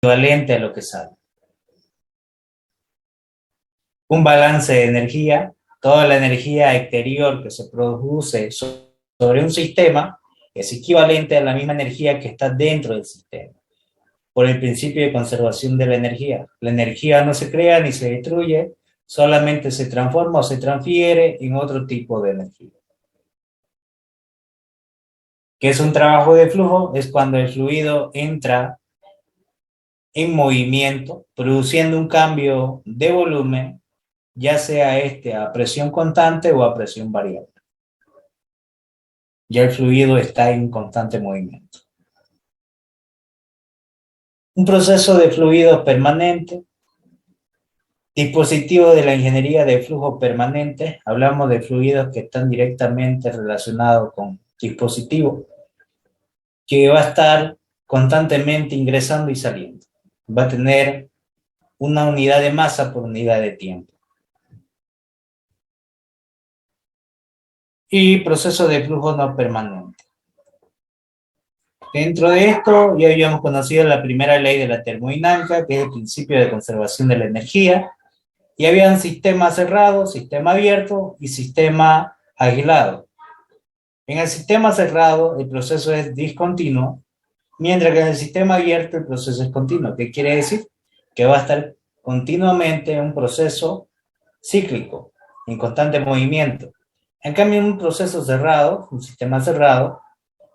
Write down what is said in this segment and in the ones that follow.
equivalente a lo que sale. Un balance de energía, toda la energía exterior que se produce sobre un sistema es equivalente a la misma energía que está dentro del sistema, por el principio de conservación de la energía. La energía no se crea ni se destruye, solamente se transforma o se transfiere en otro tipo de energía. ¿Qué es un trabajo de flujo? Es cuando el fluido entra en movimiento, produciendo un cambio de volumen, ya sea a presión constante o a presión variable. Ya el fluido está en constante movimiento. Un proceso de fluido permanente, dispositivo de la ingeniería de flujo permanente, hablamos de fluidos que están directamente relacionados con dispositivos, que va a estar constantemente ingresando y saliendo. Va a tener una unidad de masa por unidad de tiempo. Y proceso de flujo no permanente. Dentro de esto ya habíamos conocido la primera ley de la termodinámica, que es el principio de conservación de la energía, y habían sistema cerrado, sistema abierto y sistema aislado. En el sistema cerrado el proceso es discontinuo, mientras que en el sistema abierto el proceso es continuo. ¿Qué quiere decir? Que va a estar continuamente en un proceso cíclico, en constante movimiento. En cambio, en un proceso cerrado, un sistema cerrado,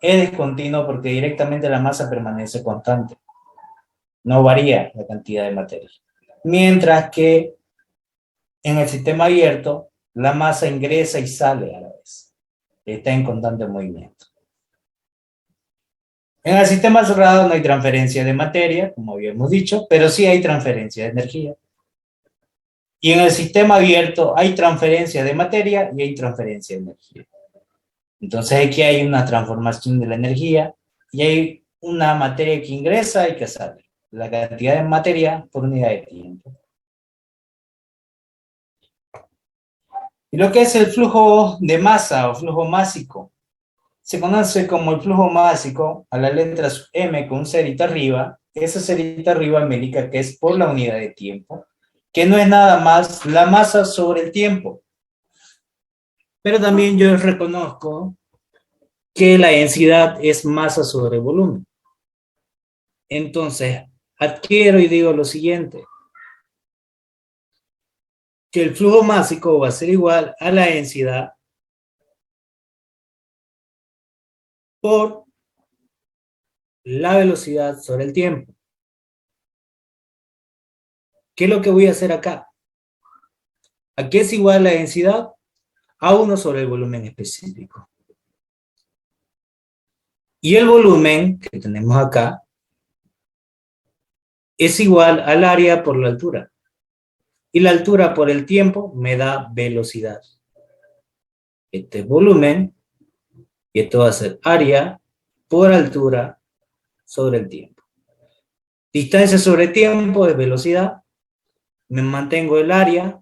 es discontinuo porque directamente la masa permanece constante. No varía la cantidad de materia. Mientras que en el sistema abierto, la masa ingresa y sale a la vez. Está en constante movimiento. En el sistema cerrado no hay transferencia de materia, como habíamos dicho, pero sí hay transferencia de energía. Y en el sistema abierto hay transferencia de materia y hay transferencia de energía. Entonces aquí hay una transformación de la energía y hay una materia que ingresa y que sale. La cantidad de materia por unidad de tiempo. Y lo que es el flujo de masa o flujo másico, se conoce como el flujo másico a la letra M con un cerito arriba. Ese cerito arriba me indica que es por la unidad de tiempo, que no es nada más la masa sobre el tiempo. Pero también yo reconozco que la densidad es masa sobre volumen. Entonces, adquiero y digo lo siguiente, que el flujo másico va a ser igual a la densidad por la velocidad sobre el tiempo. ¿Qué es lo que voy a hacer acá? Aquí es igual la densidad a 1 sobre el volumen específico. Y el volumen que tenemos acá es igual al área por la altura. Y la altura por el tiempo me da velocidad. Este es volumen y esto va a ser área por altura sobre el tiempo. Distancia sobre tiempo es velocidad. Me mantengo el área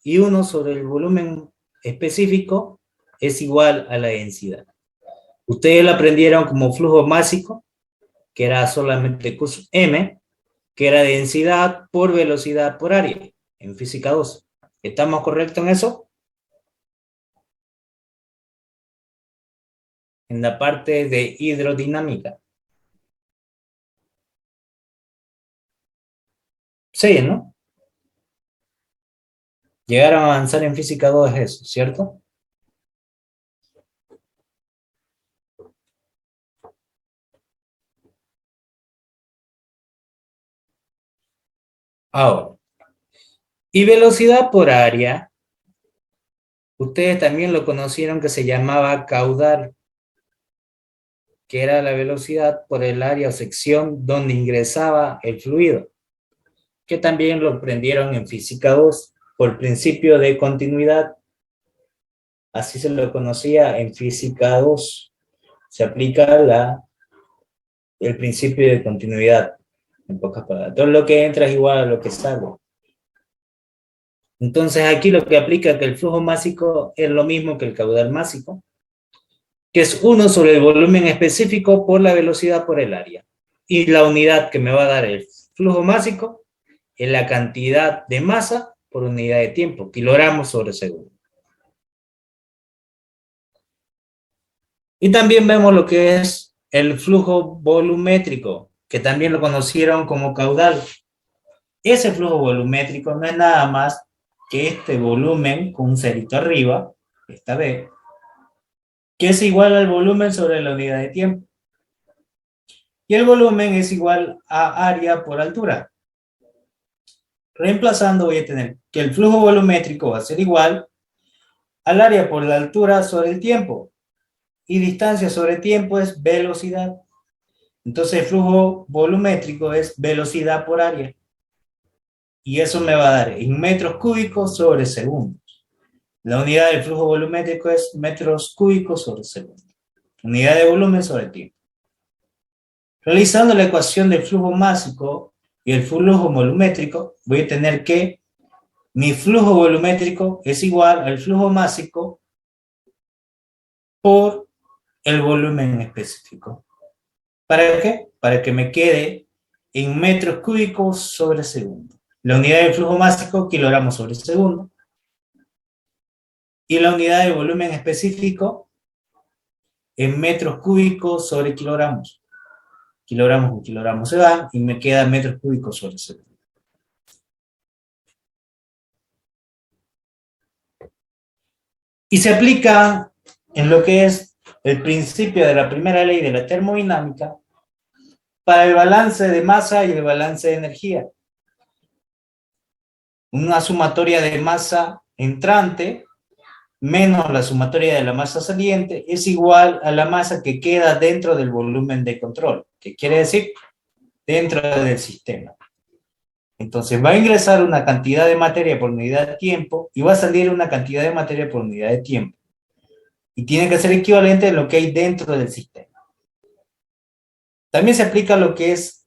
y 1 sobre el volumen específico es igual a la densidad. Ustedes lo aprendieron como flujo másico, que era solamente M, que era densidad por velocidad por área, en física 2. ¿Estamos correctos en eso? En la parte de hidrodinámica. Sí, ¿no? Llegar a avanzar en física 2 es eso, ¿cierto? Ahora, y velocidad por área, ustedes también lo conocieron que se llamaba caudal, que era la velocidad por el área o sección donde ingresaba el fluido, que también lo aprendieron en física 2 por principio de continuidad. Así se lo conocía en física 2. Se aplica el principio de continuidad, en pocas palabras. Todo lo que entra es igual a lo que sale. Entonces aquí lo que aplica es que el flujo másico es lo mismo que el caudal másico, que es 1 sobre el volumen específico por la velocidad por el área. Y la unidad que me va a dar el flujo másico es la cantidad de masa por unidad de tiempo, kilogramos sobre segundo. Y también vemos lo que es el flujo volumétrico, que también lo conocieron como caudal. Ese flujo volumétrico no es nada más que este volumen con un cerito arriba, esta B, que es igual al volumen sobre la unidad de tiempo. Y el volumen es igual a área por altura. Reemplazando voy a tener que el flujo volumétrico va a ser igual al área por la altura sobre el tiempo. Y distancia sobre tiempo es velocidad. Entonces el flujo volumétrico es velocidad por área. Y eso me va a dar en metros cúbicos sobre segundos. La unidad del flujo volumétrico es metros cúbicos sobre segundo. Unidad de volumen sobre tiempo. Realizando la ecuación del flujo másico y el flujo volumétrico, voy a tener que mi flujo volumétrico es igual al flujo másico por el volumen específico. ¿Para qué? Para que me quede en metros cúbicos sobre segundo. La unidad de flujo másico, kilogramos sobre segundo. Y la unidad de volumen específico en metros cúbicos sobre kilogramos. Kilogramos con kilogramos se van y me queda metros cúbicos sobre segundo. Y se aplica en lo que es el principio de la primera ley de la termodinámica para el balance de masa y el balance de energía. Una sumatoria de masa entrante menos la sumatoria de la masa saliente es igual a la masa que queda dentro del volumen de control, que quiere decir dentro del sistema. Entonces va a ingresar una cantidad de materia por unidad de tiempo y va a salir una cantidad de materia por unidad de tiempo. Y tiene que ser equivalente a lo que hay dentro del sistema. También se aplica lo que es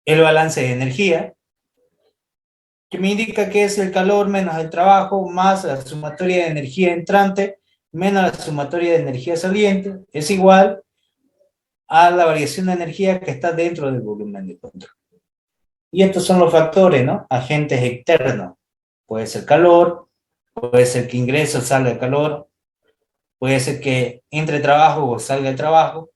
el balance de energía, que me indica que es el calor menos el trabajo más la sumatoria de energía entrante menos la sumatoria de energía saliente es igual a la variación de energía que está dentro del volumen de control. Y estos son los factores, ¿no? Agentes externos. Puede ser calor, puede ser que ingrese o salga el calor, puede ser que entre trabajo o salga el trabajo,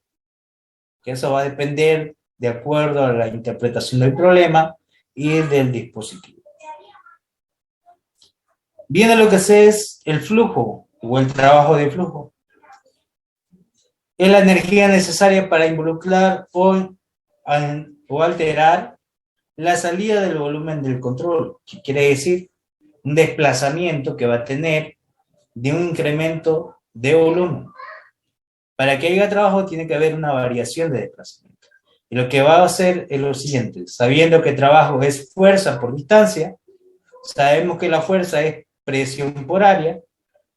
que eso va a depender de acuerdo a la interpretación del problema y del dispositivo. Viene lo que es el flujo o el trabajo de flujo. Es la energía necesaria para involucrar o alterar la salida del volumen del control, que quiere decir un desplazamiento que va a tener de un incremento de volumen. Para que haya trabajo tiene que haber una variación de desplazamiento. Y lo que va a hacer es lo siguiente, sabiendo que trabajo es fuerza por distancia, sabemos que la fuerza es presión por área,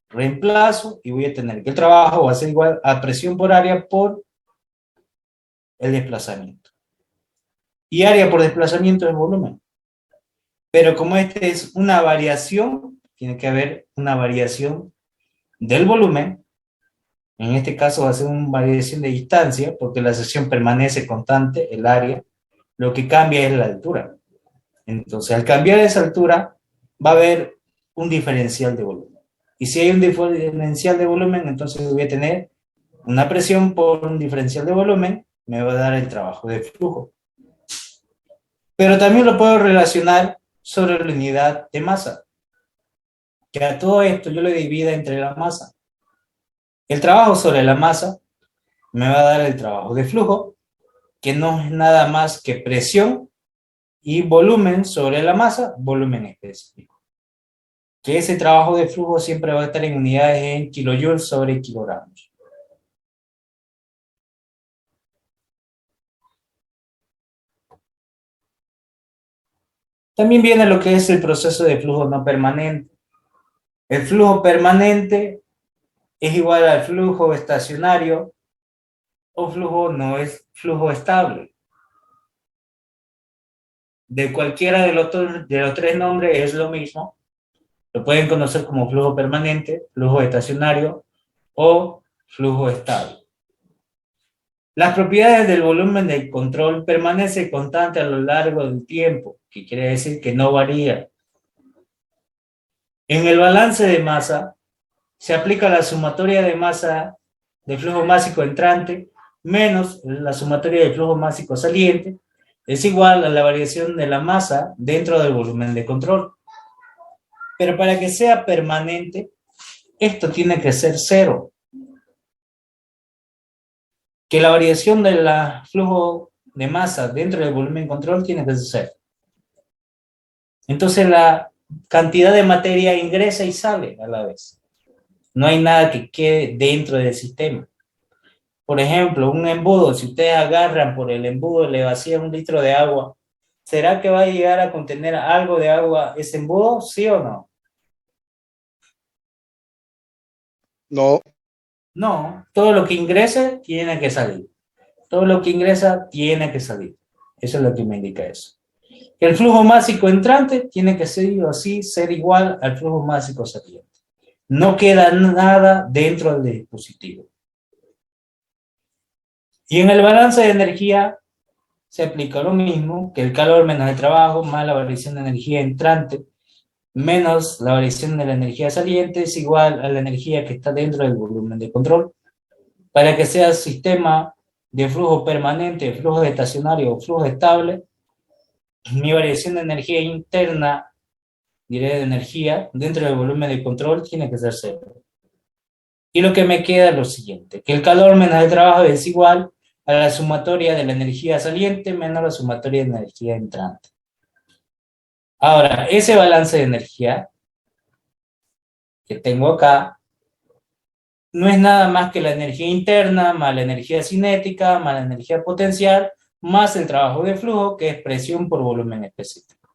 reemplazo y voy a tener que el trabajo va a ser igual a presión por área por el desplazamiento. Y área por desplazamiento es volumen. Pero como este es una variación, tiene que haber una variación del volumen. En este caso va a ser una variación de distancia, porque la sección permanece constante, el área. Lo que cambia es la altura. Entonces, al cambiar esa altura, va a haber un diferencial de volumen. Y si hay un diferencial de volumen, entonces voy a tener una presión por un diferencial de volumen, me va a dar el trabajo de flujo. Pero también lo puedo relacionar sobre la unidad de masa. Que a todo esto yo lo divido entre la masa. El trabajo sobre la masa me va a dar el trabajo de flujo, que no es nada más que presión y volumen sobre la masa, volumen específico. Que ese trabajo de flujo siempre va a estar en unidades en kilojoules sobre kilogramos. También viene lo que es el proceso de flujo no permanente. El flujo permanente es igual al flujo estacionario o flujo no es flujo estable. De cualquiera de los tres nombres es lo mismo. Lo pueden conocer como flujo permanente, flujo estacionario o flujo estable. Las propiedades del volumen de control permanecen constantes a lo largo del tiempo, que quiere decir que no varía. En el balance de masa se aplica la sumatoria de masa de flujo másico entrante menos la sumatoria de flujo másico saliente es igual a la variación de la masa dentro del volumen de control. Pero para que sea permanente, esto tiene que ser cero. Que la variación del flujo de masa dentro del volumen de control tiene que ser cero. Entonces la cantidad de materia ingresa y sale a la vez. No hay nada que quede dentro del sistema. Por ejemplo, un embudo, si ustedes agarran por el embudo y le vacían 1 litro de agua, ¿será que va a llegar a contener algo de agua ese embudo? ¿Sí o no? No. No, todo lo que ingrese tiene que salir. Todo lo que ingresa tiene que salir. Eso es lo que me indica eso. El flujo másico entrante tiene que ser así, ser igual al flujo másico saliente. No queda nada dentro del dispositivo. Y en el balance de energía se aplica lo mismo, que el calor menos el trabajo más la variación de energía entrante menos la variación de la energía saliente es igual a la energía que está dentro del volumen de control. Para que sea sistema de flujo permanente, flujo estacionario o flujo estable, mi variación de energía interna, diré de energía, dentro del volumen de control tiene que ser cero. Y lo que me queda es lo siguiente, que el calor menos el trabajo es igual a la sumatoria de la energía saliente menos la sumatoria de energía entrante. Ahora, ese balance de energía que tengo acá no es nada más que la energía interna más la energía cinética más la energía potencial más el trabajo de flujo, que es presión por volumen específico.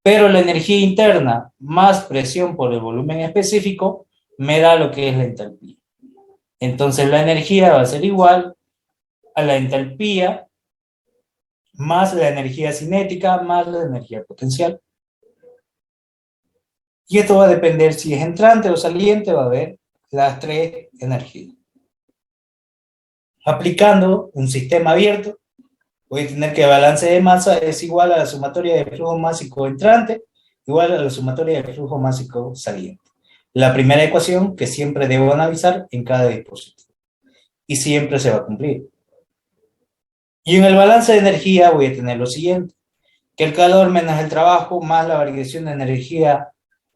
Pero la energía interna más presión por el volumen específico me da lo que es la entalpía. Entonces la energía va a ser igual a la entalpía más la energía cinética más la energía potencial. Y esto va a depender si es entrante o saliente, va a haber las tres energías. Aplicando un sistema abierto, voy a tener que el balance de masa es igual a la sumatoria de flujo másico entrante igual a la sumatoria de flujo másico saliente. La primera ecuación que siempre debo analizar en cada dispositivo. Y siempre se va a cumplir. Y en el balance de energía voy a tener lo siguiente, que el calor menos el trabajo más la variación de energía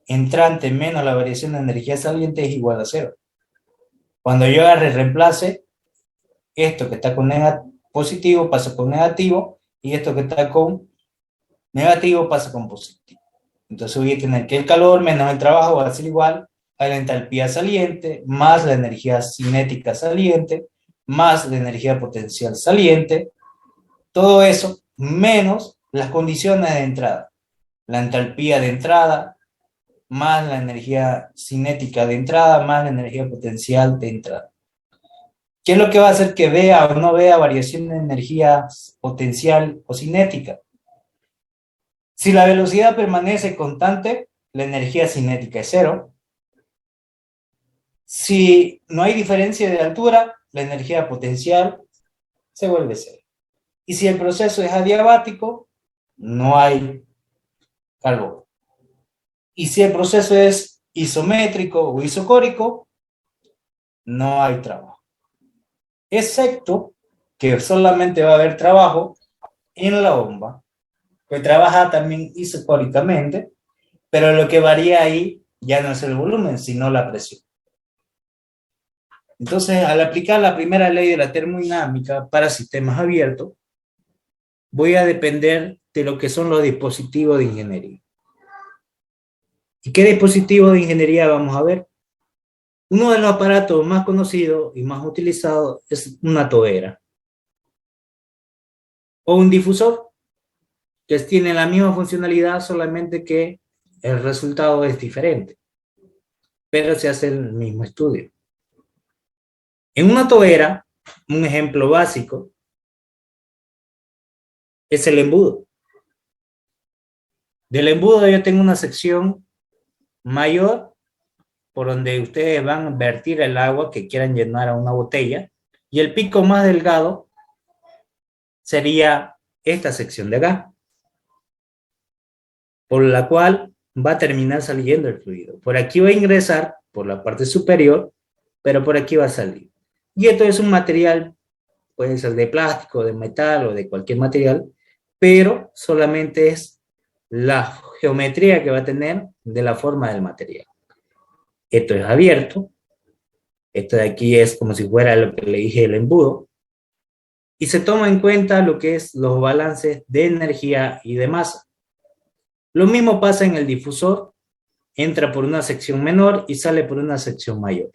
entrante menos la variación de energía saliente es igual a cero. Cuando yo agarre y reemplace, esto que está con positivo pasa con negativo y esto que está con negativo pasa con positivo. Entonces voy a tener que el calor menos el trabajo va a ser igual a la entalpía saliente más la energía cinética saliente más la energía potencial saliente, todo eso menos las condiciones de entrada, la entalpía de entrada más la energía cinética de entrada más la energía potencial de entrada. ¿Qué es lo que va a hacer que vea o no vea variación de energía potencial o cinética? Si la velocidad permanece constante, la energía cinética es cero. Si no hay diferencia de altura, la energía potencial se vuelve cero. Y si el proceso es adiabático, no hay calor. Y si el proceso es isométrico o isocórico, no hay trabajo. Excepto que solamente va a haber trabajo en la bomba, que trabaja también isocóricamente, pero lo que varía ahí ya no es el volumen, sino la presión. Entonces, al aplicar la primera ley de la termodinámica para sistemas abiertos, voy a depender de lo que son los dispositivos de ingeniería. ¿Y qué dispositivos de ingeniería vamos a ver? Uno de los aparatos más conocidos y más utilizados es una tobera o un difusor, que tiene la misma funcionalidad, solamente que el resultado es diferente, pero se hace el mismo estudio. En una tobera, un ejemplo básico es el embudo. Del embudo yo tengo una sección mayor por donde ustedes van a vertir el agua que quieran llenar a una botella Y el pico más delgado sería esta sección de acá, por la cual va a terminar saliendo el fluido. Por aquí va a ingresar por la parte superior, pero por aquí va a salir. Y esto es un material, puede ser de plástico, de metal o de cualquier material, pero solamente es la geometría que va a tener de la forma del material. Esto es abierto, esto de aquí es como si fuera lo que le dije el embudo, y se toma en cuenta lo que es los balances de energía y de masa. Lo mismo pasa en el difusor, entra por una sección menor y sale por una sección mayor.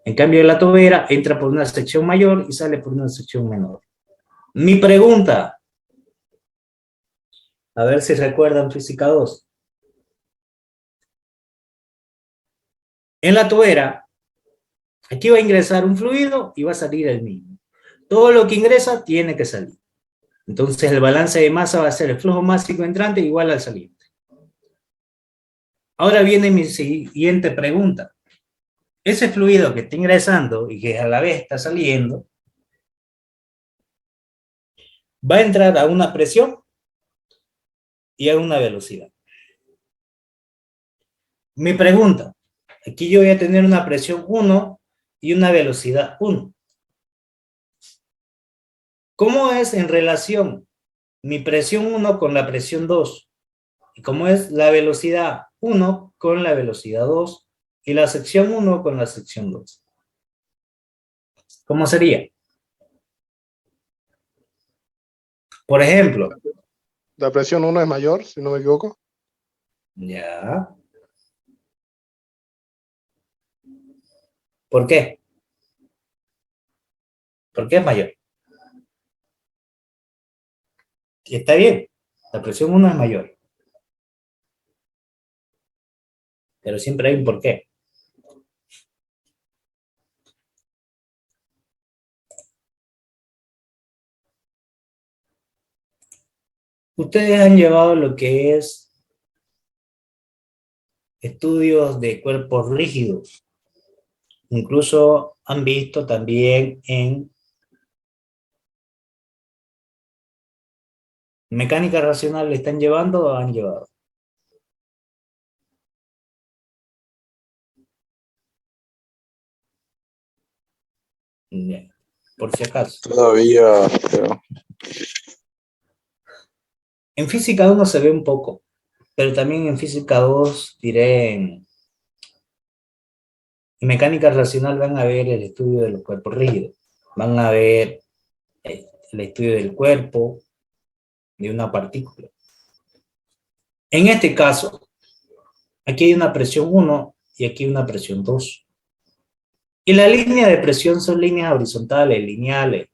En cambio, la tobera entra por una sección mayor y sale por una sección menor. Mi pregunta, a ver si recuerdan física 2. En la tobera, aquí va a ingresar un fluido y va a salir el mismo. Todo lo que ingresa tiene que salir. Entonces el balance de masa va a ser el flujo másico entrante igual al saliente. Ahora viene mi siguiente pregunta. Ese fluido que está ingresando y que a la vez está saliendo, va a entrar a una presión y a una velocidad. Mi pregunta, aquí yo voy a tener una presión 1 y una velocidad 1. ¿Cómo es en relación mi presión 1 con la presión 2? ¿Y cómo es la velocidad 1 con la velocidad 2? Y la sección 1 con la sección 2. ¿Cómo sería? Por ejemplo, La presión 1 es mayor, si no me equivoco. ya. ¿Por qué? ¿Por qué es mayor? Y está bien, la presión 1 es mayor, pero siempre hay un por qué. Ustedes han llevado lo que es estudios de cuerpos rígidos. Incluso han visto también en mecánica racional, ¿le están llevando o han llevado? Bien, por si acaso. Todavía, pero En física 1 se ve un poco, pero también en física 2, diré, en mecánica racional van a ver el estudio de los cuerpos rígidos, van a ver el estudio del cuerpo de una partícula. En este caso, aquí hay una presión 1 y aquí una presión 2. Y la línea de presión son líneas horizontales, lineales.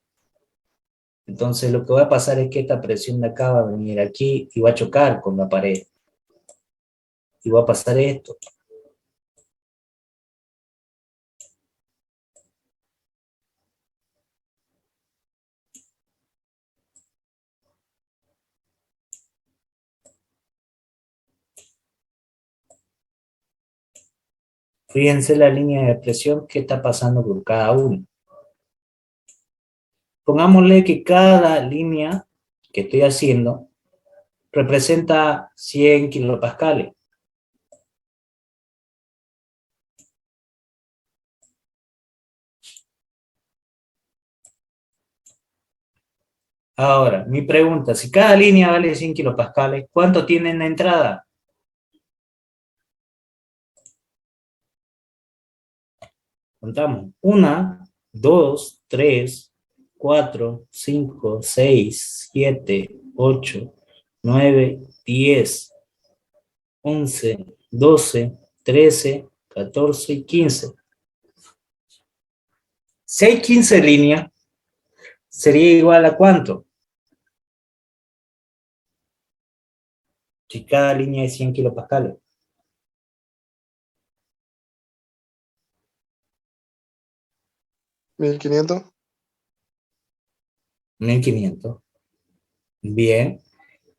Entonces lo que va a pasar es que esta presión de acá va a venir aquí y va a chocar con la pared. Y va a pasar esto. Fíjense la línea de presión que está pasando por cada uno. Pongámosle que cada línea que estoy haciendo representa 100 kilopascales. Ahora, mi pregunta, si cada línea vale 100 kilopascales, ¿cuánto tiene en la entrada? Contamos. 1, 2, 3, 4, 5, 6, 7, 8, 9, 10, 11, 12, 13, 14 y 15. Si hay 15 líneas, ¿sería igual a cuánto? Si cada línea es 100 kilopascales. 1500. 1500. Bien.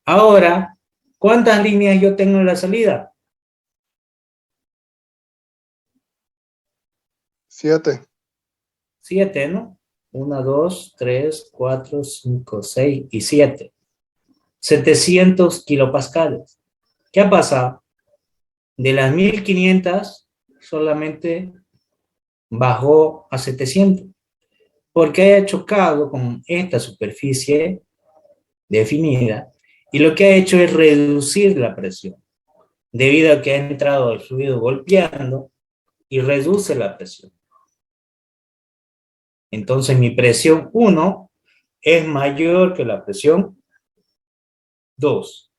Ahora, ¿cuántas líneas yo tengo en la salida? 7. 7, ¿no? 1, 2, 3, 4, 5, 6 y 7. 700 kilopascales. ¿Qué ha pasado? De las 1500 solamente bajó a 700 porque haya chocado con esta superficie definida y lo que ha hecho es reducir la presión debido a que ha entrado el fluido golpeando y reduce la presión. Entonces mi presión 1 es mayor que la presión 2.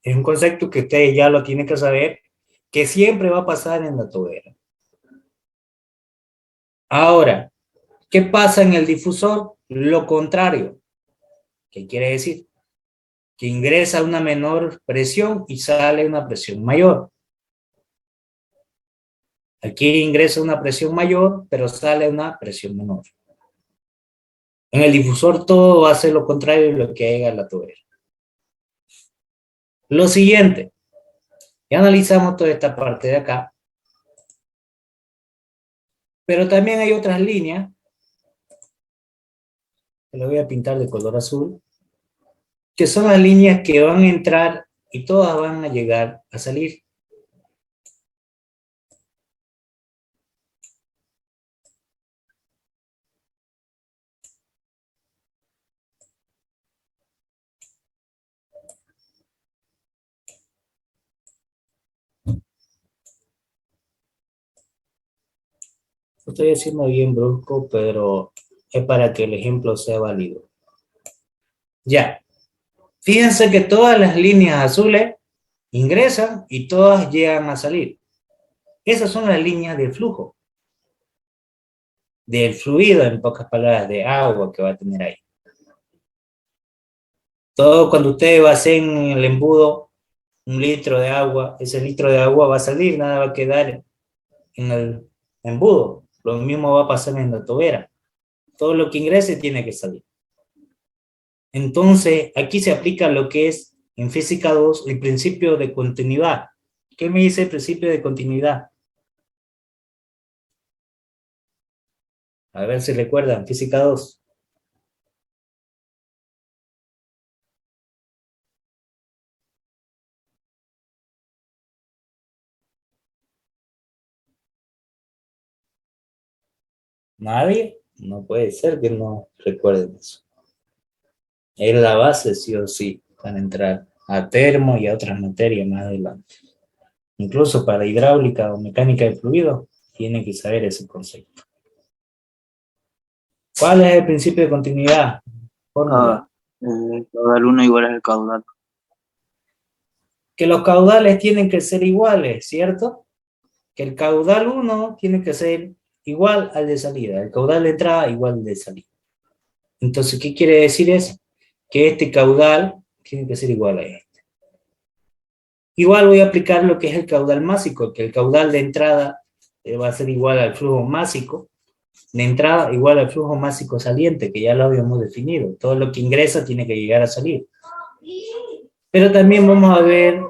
Es un concepto que ustedes ya lo tienen que saber, que siempre va a pasar en la tobera. Ahora, ¿qué pasa en el difusor? Lo contrario. ¿Qué quiere decir? Que ingresa una menor presión y sale una presión mayor. Aquí ingresa una presión mayor, pero sale una presión menor. En el difusor todo va a ser lo contrario de lo que haga la tobera. Lo siguiente, ya analizamos toda esta parte de acá, pero también hay otras líneas, que lo voy a pintar de color azul, que son las líneas que van a entrar y todas van a llegar a salir. Lo estoy haciendo bien brusco, pero es para que el ejemplo sea válido. Ya, fíjense que todas las líneas azules ingresan y todas llegan a salir. Esas son las líneas de flujo, del fluido, en pocas palabras, de agua que va a tener ahí. Todo cuando usted va a hacer en el embudo 1 litro de agua, ese litro de agua va a salir, nada va a quedar en el embudo. Lo mismo va a pasar en la tobera. Todo lo que ingrese tiene que salir. Entonces, aquí se aplica lo que es en física 2 el principio de continuidad. ¿Qué me dice el principio de continuidad? A ver si recuerdan, física 2. ¿Nadie? No puede ser que no recuerden eso. Es la base, sí o sí, para entrar a termo y a otras materias más adelante. Incluso para hidráulica o mecánica de fluido, tiene que saber ese concepto. ¿Cuál es el principio de continuidad? Fórmula. El caudal 1 igual al caudal. Que los caudales tienen que ser iguales, ¿cierto? Que el caudal 1 tiene que ser igual al de salida, el caudal de entrada igual al de salida. Entonces, ¿qué quiere decir eso? Que este caudal tiene que ser igual a este. Igual voy a aplicar lo que es el caudal másico, que el caudal de entrada va a ser igual al flujo másico, de entrada igual al flujo másico saliente, que ya lo habíamos definido. Todo lo que ingresa tiene que llegar a salir. Pero también vamos a ver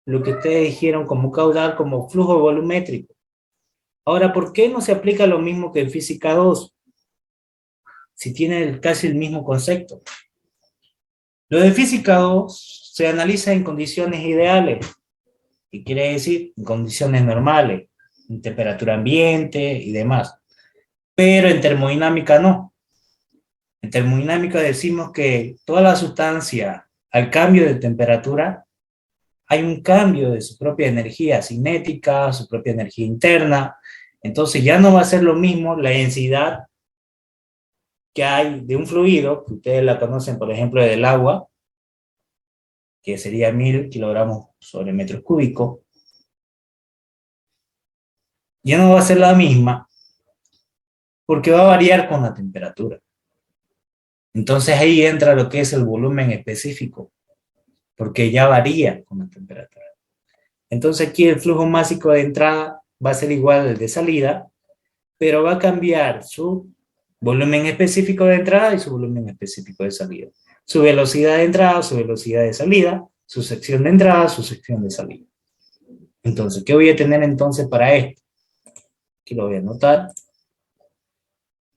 lo que ustedes dijeron como caudal, como flujo volumétrico. Ahora, ¿por qué no se aplica lo mismo que en física 2? Si tiene casi el mismo concepto. Lo de física 2 se analiza en condiciones ideales. ¿Qué quiere decir? En condiciones normales, en temperatura ambiente y demás. Pero en termodinámica no. En termodinámica decimos que toda la sustancia, al cambio de temperatura, hay un cambio de su propia energía cinética, su propia energía interna. Entonces ya no va a ser lo mismo la densidad que hay de un fluido, que ustedes la conocen, por ejemplo, del agua, que sería 1000 kilogramos sobre metros cúbicos. Ya no va a ser la misma, porque va a variar con la temperatura. Entonces ahí entra lo que es el volumen específico, porque ya varía con la temperatura. Entonces aquí el flujo másico de entrada va a ser igual al de salida, pero va a cambiar su volumen específico de entrada y su volumen específico de salida. Su velocidad de entrada, su velocidad de salida, su sección de entrada, su sección de salida. Entonces, ¿qué voy a tener entonces para esto? Aquí lo voy a anotar.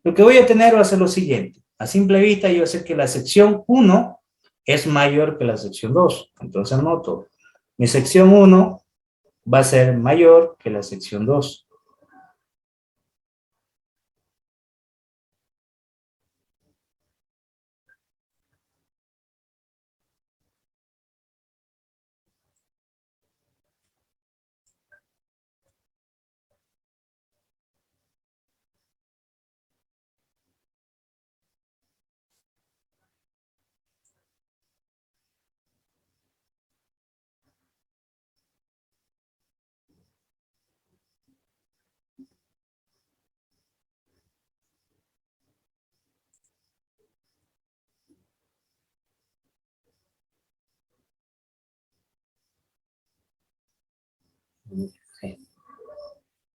Lo que voy a tener va a ser lo siguiente. A simple vista yo sé que la sección 1 es mayor que la sección 2. Entonces anoto, mi sección 1 va a ser mayor que la sección 2.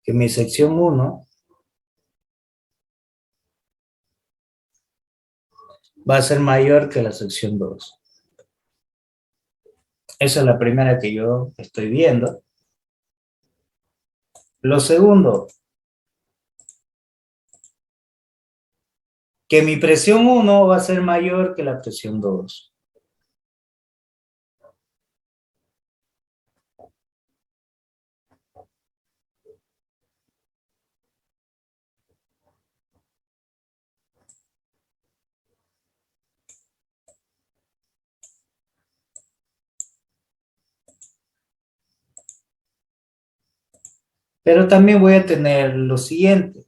Que mi sección 1 va a ser mayor que la sección 2. Esa es la primera que yo estoy viendo. Lo segundo, que mi presión 1 va a ser mayor que la presión 2. Pero también voy a tener lo siguiente,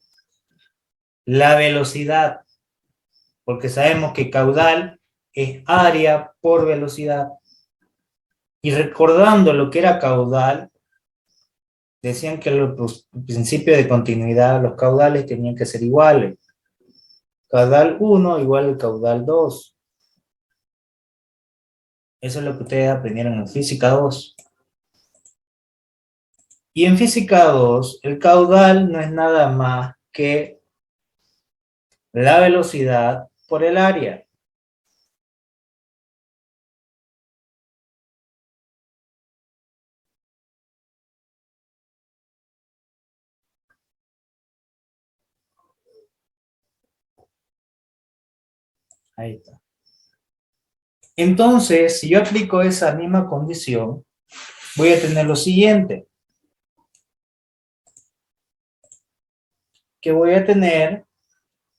la velocidad, porque sabemos que caudal es área por velocidad. Y recordando lo que era caudal, decían que los principios de continuidad, los caudales tenían que ser iguales. Caudal 1 igual al caudal 2. Eso es lo que ustedes aprendieron en física 2. Y en física 2, el caudal no es nada más que la velocidad por el área. Ahí está. Entonces, si yo aplico esa misma condición, voy a tener lo siguiente. Que voy a tener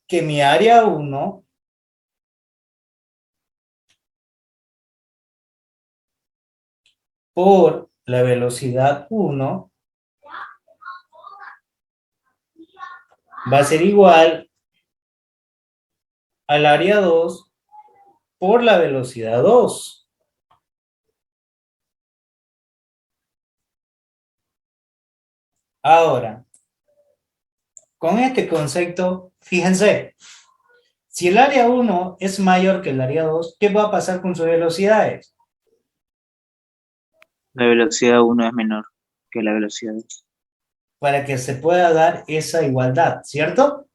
que mi área 1 por la velocidad 1 va a ser igual al área 2 por la velocidad 2. Ahora, con este concepto, fíjense, si el área 1 es mayor que el área 2, ¿qué va a pasar con sus velocidades? La velocidad 1 es menor que la velocidad 2. Para que se pueda dar esa igualdad, ¿cierto?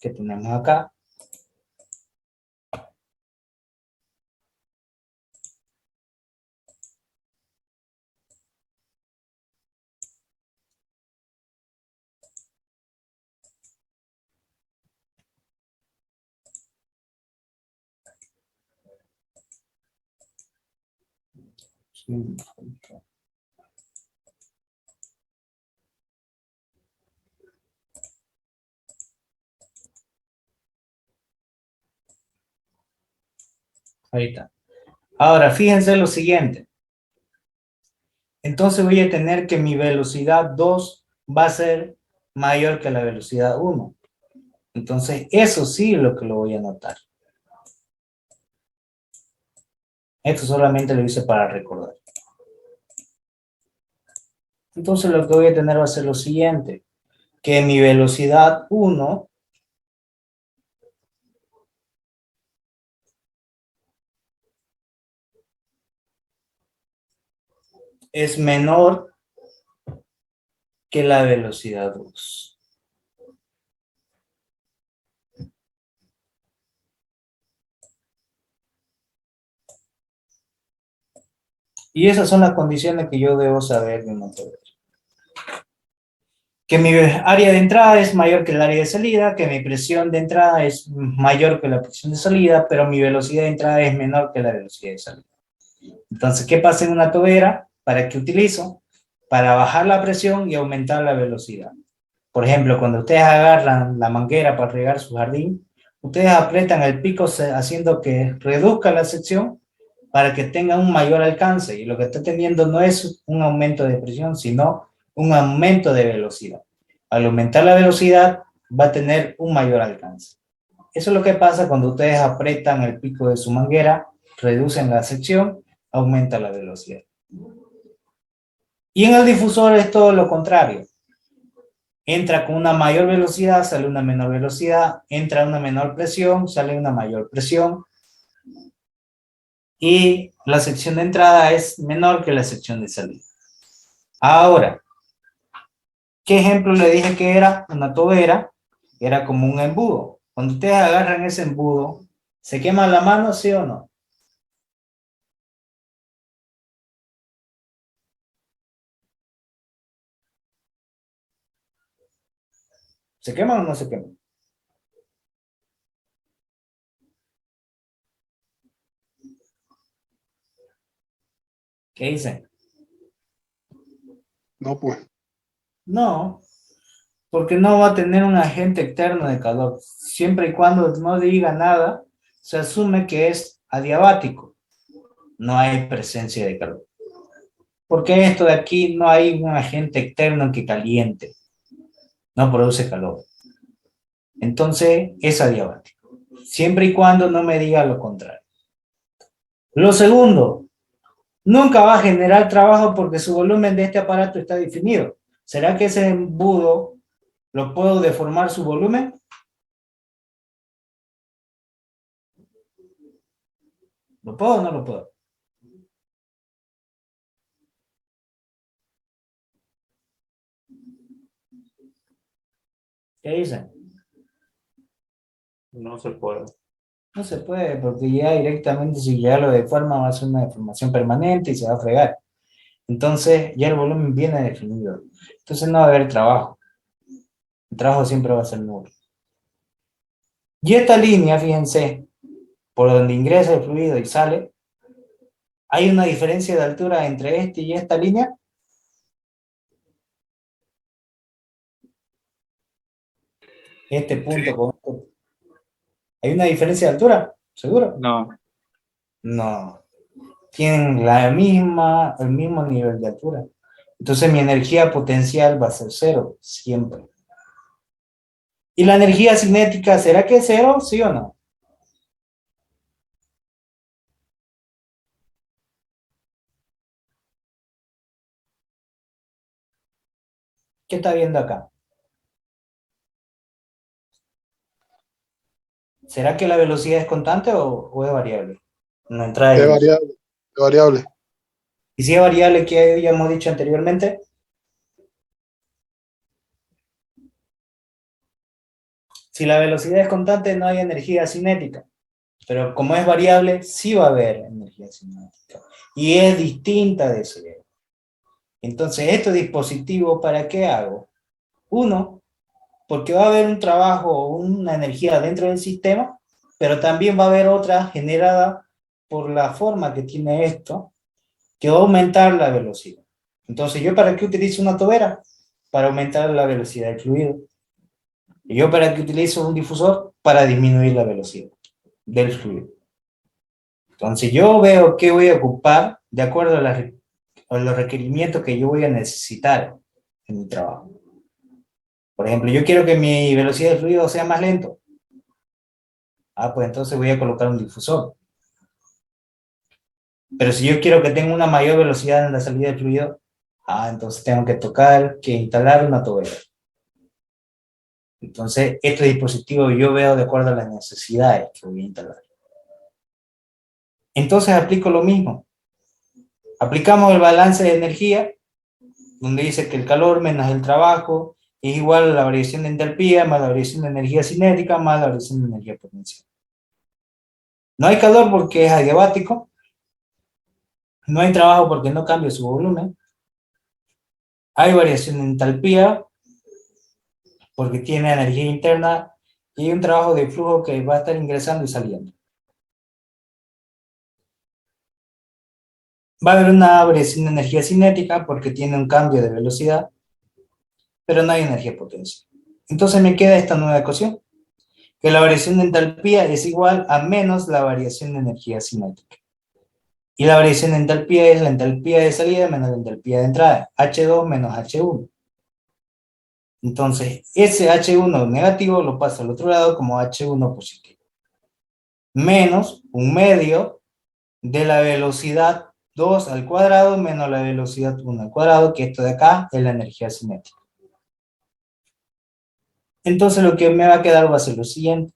Que tenemos acá. Ahí está. Ahora, fíjense lo siguiente. Entonces voy a tener que mi velocidad 2 va a ser mayor que la velocidad 1. Entonces, eso sí es lo que lo voy a anotar. Esto solamente lo hice para recordar. Entonces, lo que voy a tener va a ser lo siguiente. Que mi velocidad 1 es menor que la velocidad 2. Y esas son las condiciones que yo debo saber de un motor. que mi área de entrada es mayor que el área de salida, que mi presión de entrada es mayor que la presión de salida, pero mi velocidad de entrada es menor que la velocidad de salida. Entonces, ¿qué pasa en una tobera? ¿Para qué utilizo? Para bajar la presión y aumentar la velocidad. Por ejemplo, cuando ustedes agarran la manguera para regar su jardín, ustedes aprietan el pico haciendo que reduzca la sección para que tenga un mayor alcance. Y lo que está teniendo no es un aumento de presión, sino un aumento de velocidad. Al aumentar la velocidad, va a tener un mayor alcance. Eso es lo que pasa cuando ustedes aprietan el pico de su manguera, reducen la sección, aumenta la velocidad. Y en el difusor es todo lo contrario. Entra con una mayor velocidad, sale una menor velocidad, entra a una menor presión, sale una mayor presión, y la sección de entrada es menor que la sección de salida. Ahora, ¿qué ejemplo le dije que era? Una tobera, era como un embudo. Cuando ustedes agarran ese embudo, ¿se quema la mano, sí o no? ¿Se quema o no se quema? ¿Qué dicen? No, pues. No, porque no va a tener un agente externo de calor. Siempre y cuando no diga nada, se asume que es adiabático. No hay presencia de calor. Porque esto de aquí no hay un agente externo que caliente, no produce calor. Entonces es adiabático. Siempre y cuando no me diga lo contrario. Lo segundo, nunca va a generar trabajo porque su volumen de este aparato está definido. ¿Será que ese embudo lo puedo deformar su volumen? ¿Lo puedo o no lo puedo? ¿Qué dicen? No se puede. No se puede, porque ya directamente si ya lo deforma va a ser una deformación permanente y se va a fregar. Entonces ya el volumen viene definido. Entonces no va a haber trabajo. El trabajo siempre va a ser nulo. Y esta línea, fíjense, por donde ingresa el fluido y sale, hay una diferencia de altura entre este y esta línea. Este punto con este. ¿Hay una diferencia de altura? ¿Seguro? No, No. Tienen el mismo nivel de altura. Entonces mi energía potencial va a ser cero, siempre. ¿Y la energía cinética será que es cero, sí o no? ¿Qué está viendo acá? ¿Será que la velocidad es constante o es variable? No entra Es en eso. variable. Es variable. ¿Y si es variable, que habíamos dicho anteriormente? Si la velocidad es constante, no hay energía cinética. Pero como es variable, sí va a haber energía cinética. Y es distinta de cero. Entonces, ¿este dispositivo para qué hago? Uno, porque va a haber un trabajo o una energía dentro del sistema, pero también va a haber otra generada por la forma que tiene esto, que va a aumentar la velocidad. Entonces, ¿yo para qué utilizo una tobera? Para aumentar la velocidad del fluido. ¿Y yo para qué utilizo un difusor? Para disminuir la velocidad del fluido. Entonces, yo veo qué voy a ocupar de acuerdo a los requerimientos que yo voy a necesitar en mi trabajo. Por ejemplo, yo quiero que mi velocidad de fluido sea más lento. Pues entonces voy a colocar un difusor. Pero si yo quiero que tenga una mayor velocidad en la salida del fluido, entonces tengo que instalar una tobera. Entonces, este dispositivo yo veo de acuerdo a las necesidades que voy a instalar. Entonces aplico lo mismo. Aplicamos el balance de energía, donde dice que el calor menos el trabajo es igual a la variación de entalpía más la variación de energía cinética más la variación de energía potencial. No hay calor porque es adiabático, no hay trabajo porque no cambia su volumen, hay variación de entalpía porque tiene energía interna y un trabajo de flujo que va a estar ingresando y saliendo. Va a haber una variación de energía cinética porque tiene un cambio de velocidad, pero no hay energía potencial. Entonces me queda esta nueva ecuación, que la variación de entalpía es igual a menos la variación de energía cinética. Y la variación de entalpía es la entalpía de salida menos la entalpía de entrada, H2 menos H1. Entonces, ese H1 negativo lo pasa al otro lado como H1 positivo. Menos un medio de la velocidad 2 al cuadrado menos la velocidad 1 al cuadrado, que esto de acá es la energía cinética. Entonces lo que me va a quedar va a ser lo siguiente.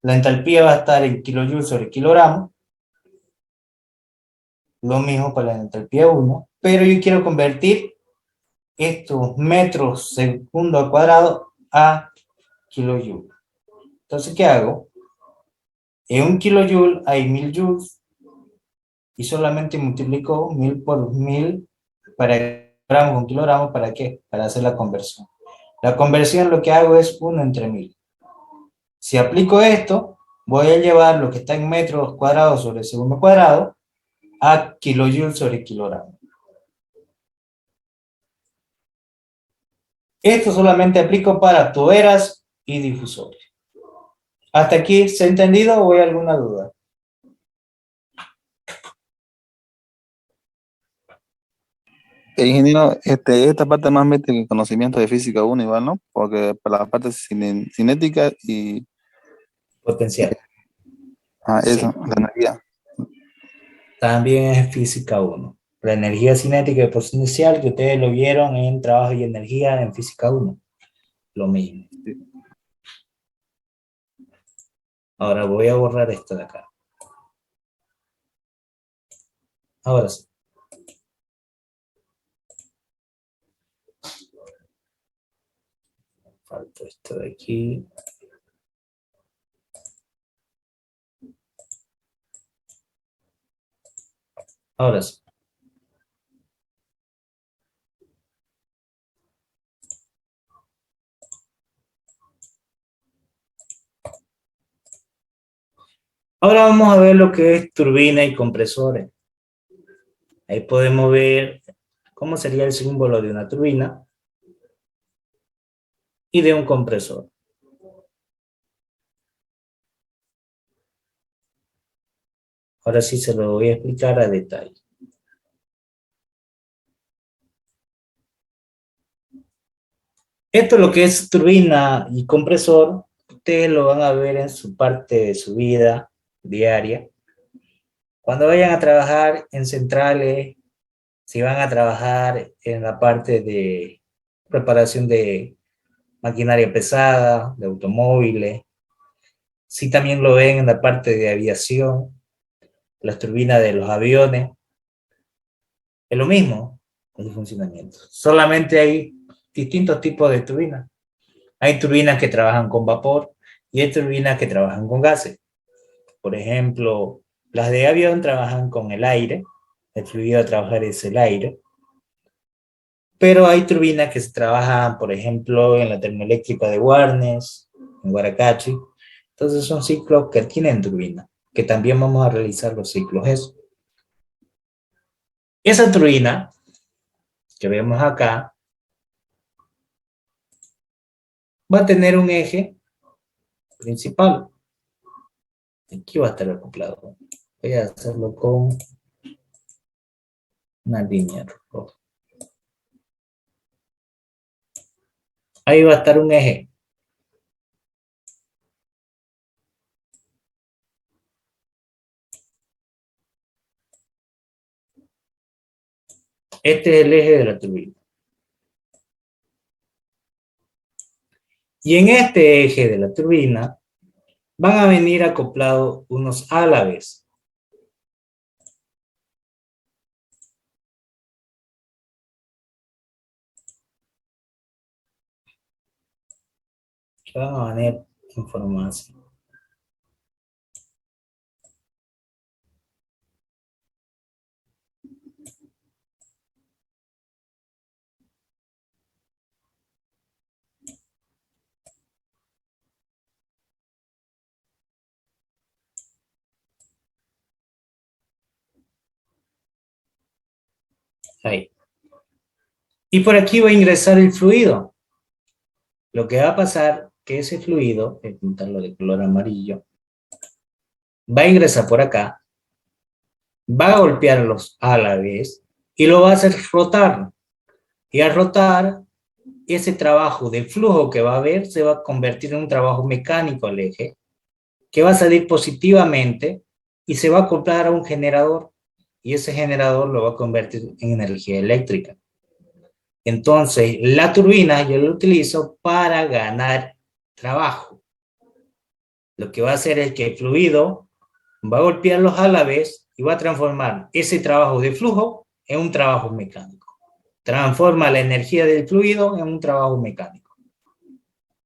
La entalpía va a estar en kilojoules sobre kilogramo. Lo mismo para la entalpía 1. Pero yo quiero convertir estos metros segundo al cuadrado a kilojoules. Entonces, ¿qué hago? En un kilojoule hay 1000 joules y solamente multiplico 1000 por 1000 para gramos con kilogramos. ¿Para qué? Para hacer la conversión. La conversión lo que hago es 1 entre 1000. Si aplico esto, voy a llevar lo que está en metros cuadrados sobre segundo cuadrado a kilojoules sobre kilogramo. Esto solamente aplico para toberas y difusores. ¿Hasta aquí se ha entendido o hay alguna duda? Ingeniero, esta parte más mete el conocimiento de física 1 igual, ¿no? Porque para la parte cinética y Potencial. eso, Sí. la energía. También es física 1. La energía cinética y potencial que ustedes lo vieron en trabajo y energía en física 1. Lo mismo. Ahora voy a borrar esto de acá. Ahora sí. Falta esto de aquí. Ahora sí. Ahora vamos a ver lo que es turbina y compresores. Ahí podemos ver cómo sería el símbolo de una turbina y de un compresor. Ahora sí se lo voy a explicar a detalle. Esto es lo que es turbina y compresor. Ustedes lo van a ver en su parte de su vida diaria. Cuando vayan a trabajar en centrales, si van a trabajar en la parte de preparación de maquinaria pesada, de automóviles, si también lo ven en la parte de aviación, las turbinas de los aviones, es lo mismo con el funcionamiento. Solamente hay distintos tipos de turbinas. Hay turbinas que trabajan con vapor y hay turbinas que trabajan con gases. Por ejemplo, las de avión trabajan con el aire, el fluido a trabajar es el aire, pero hay turbinas que se trabajan, por ejemplo, en la termoeléctrica de Warnes, en Guaracachi. Entonces son ciclos que tienen turbina, que también vamos a realizar los ciclos esos. Esa turbina que vemos acá va a tener un eje principal. Aquí va a estar acoplado. Voy a hacerlo con una línea roja. Ahí va a estar un eje. Este es el eje de la turbina. Y en este eje de la turbina van a venir acoplados unos álabes. Que van a venir en forma así. Ahí. Y por aquí va a ingresar el fluido. Lo que va a pasar que ese fluido, voy a pintarlo de color amarillo, va a ingresar por acá, va a golpearlos a la vez y lo va a hacer rotar. Y al rotar, ese trabajo de flujo que va a haber se va a convertir en un trabajo mecánico al eje, que va a salir positivamente y se va a acoplar a un generador. Y ese generador lo va a convertir en energía eléctrica. Entonces, la turbina yo la utilizo para ganar trabajo. Lo que va a hacer es que el fluido va a golpearlos a la vez y va a transformar ese trabajo de flujo en un trabajo mecánico. Transforma la energía del fluido en un trabajo mecánico,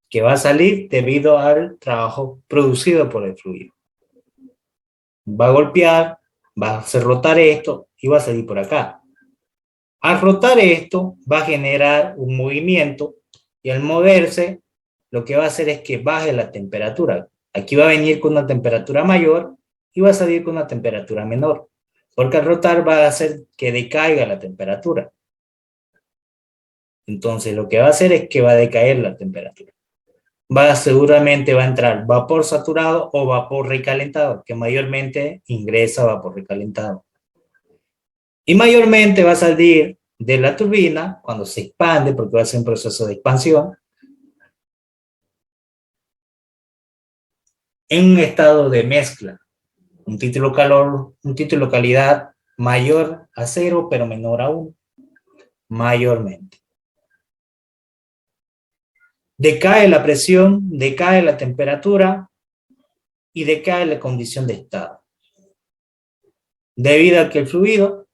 que va a salir debido al trabajo producido por el fluido. Va a golpear, va a hacer rotar esto y va a salir por acá. Al rotar esto, va a generar un movimiento y al moverse, lo que va a hacer es que baje la temperatura. Aquí va a venir con una temperatura mayor y va a salir con una temperatura menor, porque al rotar va a hacer que decaiga la temperatura. Entonces, lo que va a hacer es que va a decaer la temperatura. Seguramente va a entrar vapor saturado o vapor recalentado, que mayormente ingresa vapor recalentado. Y mayormente va a salir de la turbina cuando se expande, porque va a ser un proceso de expansión, en un estado de mezcla. Un título calidad mayor a 0, pero menor a 1, mayormente. Decae la presión, decae la temperatura y decae la condición de estado. Debido a que el fluido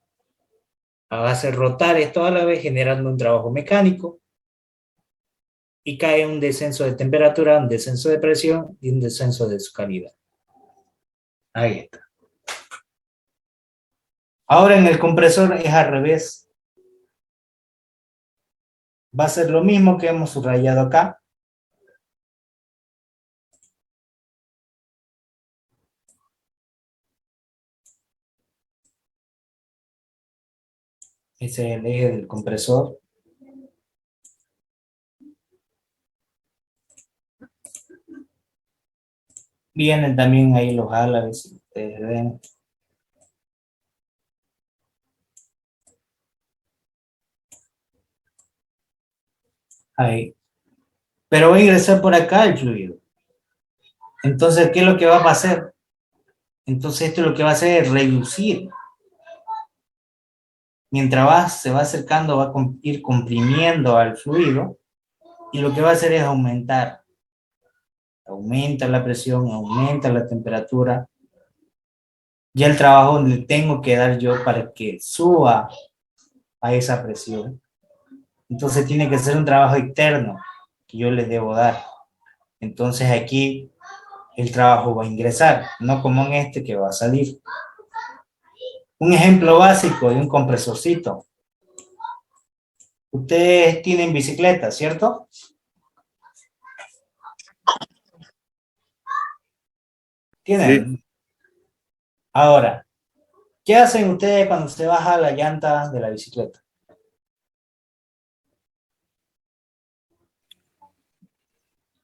va a hacer rotar esto a la vez, generando un trabajo mecánico, y cae un descenso de temperatura, un descenso de presión y un descenso de su calidad. Ahí está. Ahora en el compresor es al revés. Va a ser lo mismo que hemos subrayado acá. Ese es el eje del compresor. Vienen también ahí los álabes, si ustedes ven. Ahí. Pero va a ingresar por acá el fluido. Entonces, ¿qué es lo que va a pasar? Entonces, esto lo que va a hacer es reducir. Mientras se va acercando, va a ir comprimiendo al fluido y lo que va a hacer es aumentar. Aumenta la presión, aumenta la temperatura. Ya el trabajo le tengo que dar yo para que suba a esa presión. Entonces tiene que ser un trabajo externo que yo les debo dar. Entonces aquí el trabajo va a ingresar, no como en este que va a salir. Un ejemplo básico de un compresorcito. Ustedes tienen bicicleta, ¿cierto? ¿Tienen? Sí. Ahora, ¿qué hacen ustedes cuando se baja la llanta de la bicicleta?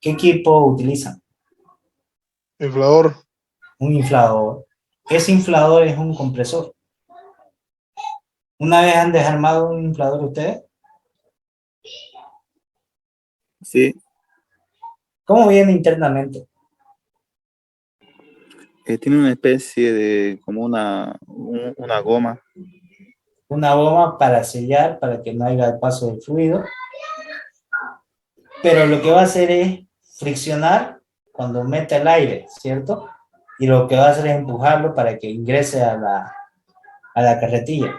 ¿Qué equipo utilizan? Inflador. Un inflador. Ese inflador es un compresor. ¿Una vez han desarmado un inflador ustedes? Sí, ¿Cómo viene internamente? tiene una especie de, como una goma. Una goma para sellar, para que no haya el paso del fluido. Pero lo que va a hacer es friccionar cuando mete el aire, ¿cierto? Y lo que va a hacer es empujarlo para que ingrese a la carretilla,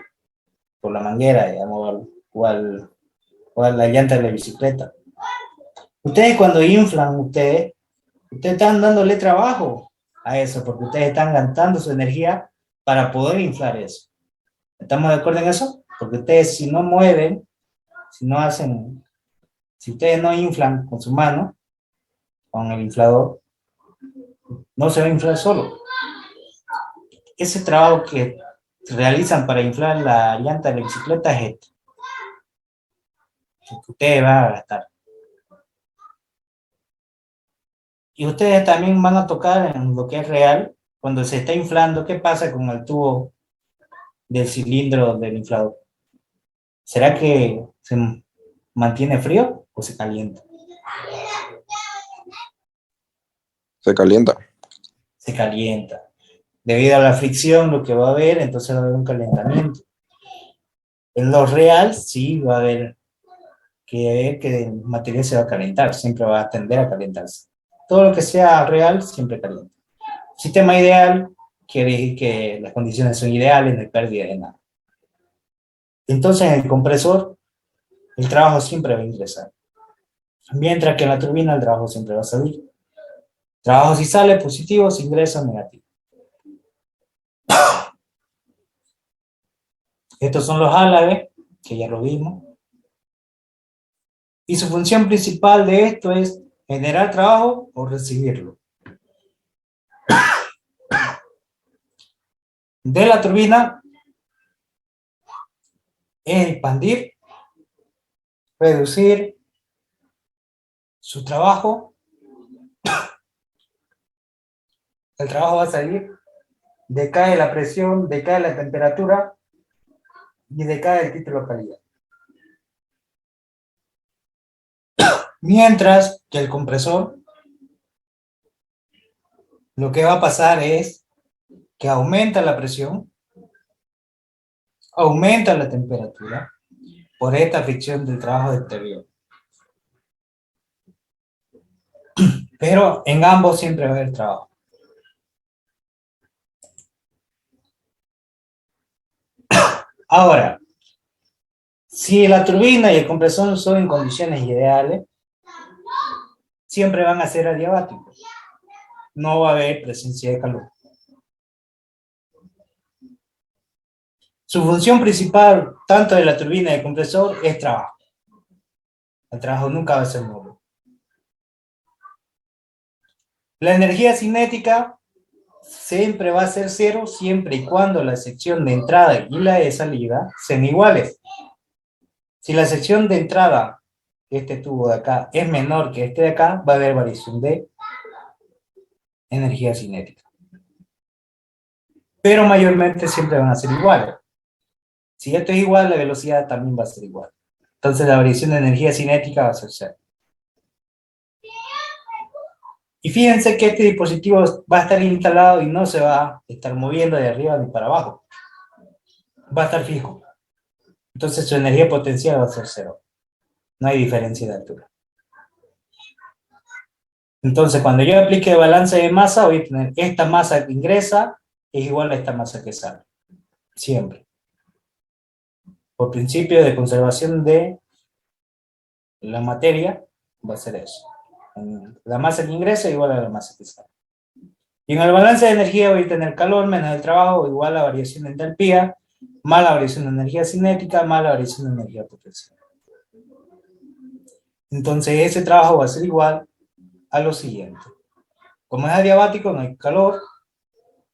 por la manguera, digamos, o a la llanta de la bicicleta. Ustedes cuando inflan, ustedes están dándole trabajo a eso, porque ustedes están gastando su energía para poder inflar eso. ¿Estamos de acuerdo en eso? Porque ustedes si no mueven, si no hacen, si ustedes no inflan con su mano, con el inflador, no se va a inflar solo. Ese trabajo que realizan para inflar la llanta de la bicicleta es esto, que ustedes van a gastar. Y ustedes también van a tocar en lo que es real, cuando se está inflando, ¿qué pasa con el tubo del cilindro del inflador? ¿Será que se mantiene frío o se calienta? Se calienta. Se calienta. Debido a la fricción, lo que va a haber, entonces va a haber un calentamiento. En lo real, sí va a haber que el material se va a calentar, siempre va a tender a calentarse. Todo lo que sea real siempre calienta. Sistema ideal quiere decir que las condiciones son ideales, no hay pérdida de nada. Entonces en el compresor el trabajo siempre va a ingresar, mientras que en la turbina el trabajo siempre va a salir. Trabajo si sale positivo, si ingresa negativo. Estos son los álabes, que ya lo vimos. Y su función principal de esto es generar trabajo o recibirlo. De la turbina es expandir, reducir su trabajo. El trabajo va a salir, decae la presión, decae la temperatura y decae el título de calidad. Mientras que el compresor, lo que va a pasar es que aumenta la presión, aumenta la temperatura por esta fricción del trabajo exterior. Pero en ambos siempre va a haber trabajo. Ahora, si la turbina y el compresor son en condiciones ideales, siempre van a ser adiabáticos. No va a haber presencia de calor. Su función principal, tanto de la turbina y del compresor, es trabajo. El trabajo nunca va a ser nulo. La energía cinética siempre va a ser cero, siempre y cuando la sección de entrada y la de salida sean iguales. Si la sección de entrada, este tubo de acá, es menor que este de acá, va a haber variación de energía cinética. Pero mayormente siempre van a ser iguales. Si esto es igual, la velocidad también va a ser igual. Entonces la variación de energía cinética va a ser cero. Y fíjense que este dispositivo va a estar instalado y no se va a estar moviendo de arriba ni para abajo. Va a estar fijo. Entonces su energía potencial va a ser cero. No hay diferencia de altura. Entonces cuando yo aplique balance de masa, voy a tener esta masa que ingresa es igual a esta masa que sale. Siempre. Por principio de conservación de la materia, va a ser eso. La masa que ingresa igual a la masa que sale. Y en el balance de energía voy a tener calor menos el trabajo igual a la variación de entalpía, más la variación de energía cinética, más la variación de energía potencial. Entonces ese trabajo va a ser igual a lo siguiente. Como es adiabático, no hay calor,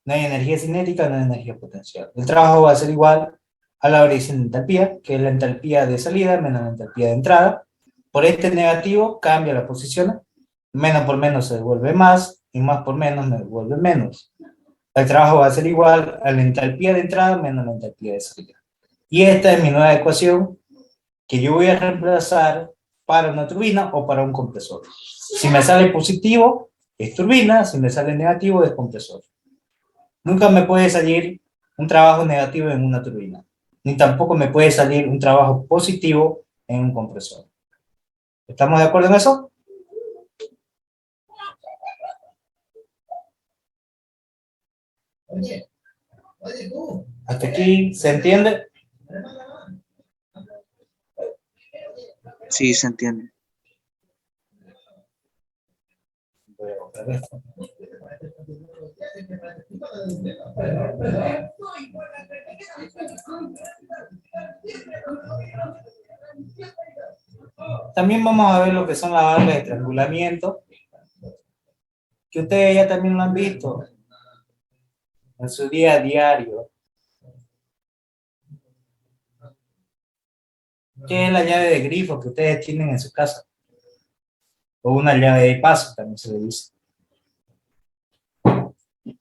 no hay energía cinética, no hay energía potencial. El trabajo va a ser igual a la variación de entalpía, que es la entalpía de salida menos la entalpía de entrada. Por este negativo cambia la posición, menos por menos se devuelve más, y más por menos me devuelve menos. El trabajo va a ser igual a la entalpía de entrada menos la entalpía de salida. Y esta es mi nueva ecuación que yo voy a reemplazar para una turbina o para un compresor. Si me sale positivo, es turbina, si me sale negativo, es compresor. Nunca me puede salir un trabajo negativo en una turbina, ni tampoco me puede salir un trabajo positivo en un compresor. ¿Estamos de acuerdo en eso? ¿Hasta aquí se entiende? Sí, se entiende. Voy a borrar esto. También vamos a ver lo que son las barras de triangulamiento, que ustedes ya también lo han visto en su día a diario. ¿Qué es la llave de grifo que ustedes tienen en su casa? O una llave de paso, también se le dice.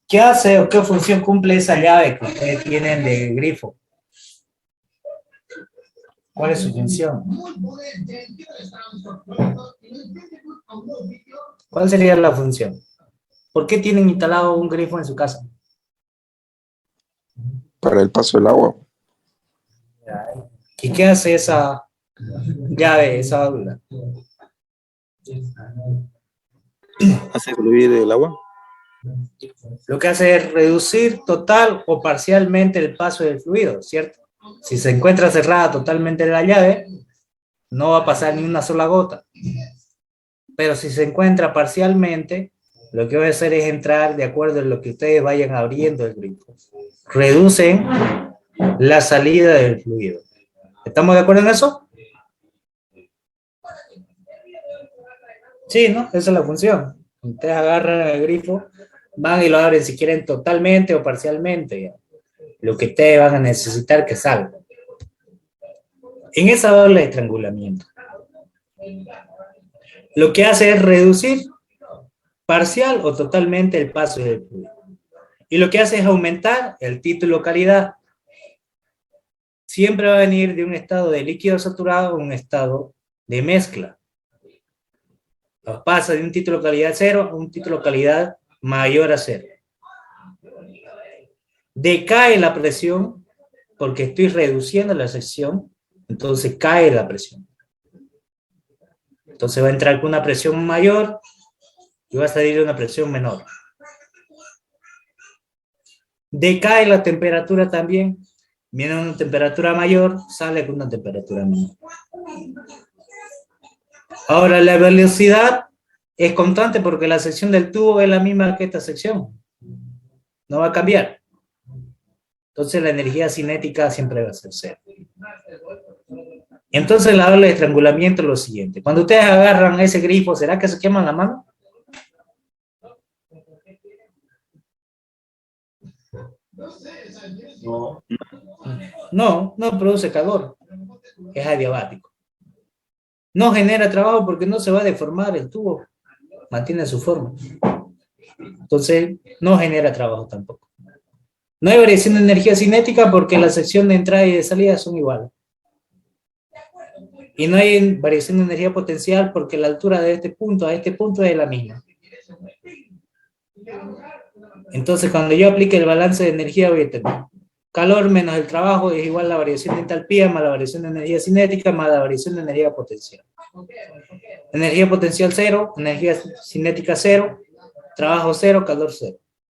¿Qué hace o qué función cumple esa llave que ustedes tienen de grifo? ¿Cuál es su función? ¿Cuál sería la función? ¿Por qué tienen instalado un grifo en su casa? Para el paso del agua. ¿Y qué hace esa llave, esa válvula? ¿Hace fluir el agua? Lo que hace es reducir total o parcialmente el paso del fluido, ¿cierto? Si se encuentra cerrada totalmente la llave, no va a pasar ni una sola gota. Pero si se encuentra parcialmente, lo que va a hacer es entrar de acuerdo a lo que ustedes vayan abriendo el grifo. Reducen la salida del fluido. ¿Estamos de acuerdo en eso? Sí, ¿no? Esa es la función. Ustedes agarran el grifo, van y lo abren si quieren totalmente o parcialmente. ¿Ya? Lo que ustedes van a necesitar que salga. En esa doble estrangulamiento, lo que hace es reducir parcial o totalmente el paso del fluido. Y lo que hace es aumentar el título calidad. Siempre va a venir de un estado de líquido saturado a un estado de mezcla. Pasa de un título calidad 0 a un título calidad mayor a 0. Decae la presión porque estoy reduciendo la sección, entonces cae la presión. Entonces va a entrar con una presión mayor y va a salir una presión menor. Decae la temperatura también, viene a una temperatura mayor, sale con una temperatura menor. Ahora la velocidad es constante porque la sección del tubo es la misma que esta sección. No va a cambiar. Entonces la energía cinética siempre va a ser cero. Entonces la ola de estrangulamiento es lo siguiente. Cuando ustedes agarran ese grifo, ¿será que se queman la mano? No produce calor. Es adiabático. No genera trabajo porque no se va a deformar el tubo. Mantiene su forma. Entonces no genera trabajo tampoco. No hay variación de energía cinética porque la sección de entrada y de salida son iguales. Y no hay variación de energía potencial porque la altura de este punto a este punto es la misma. Entonces, cuando yo aplique el balance de energía, voy a tener calor menos el trabajo es igual a la variación de entalpía más la variación de energía cinética más la variación de energía potencial. Energía potencial 0, energía cinética 0, trabajo 0, calor 0.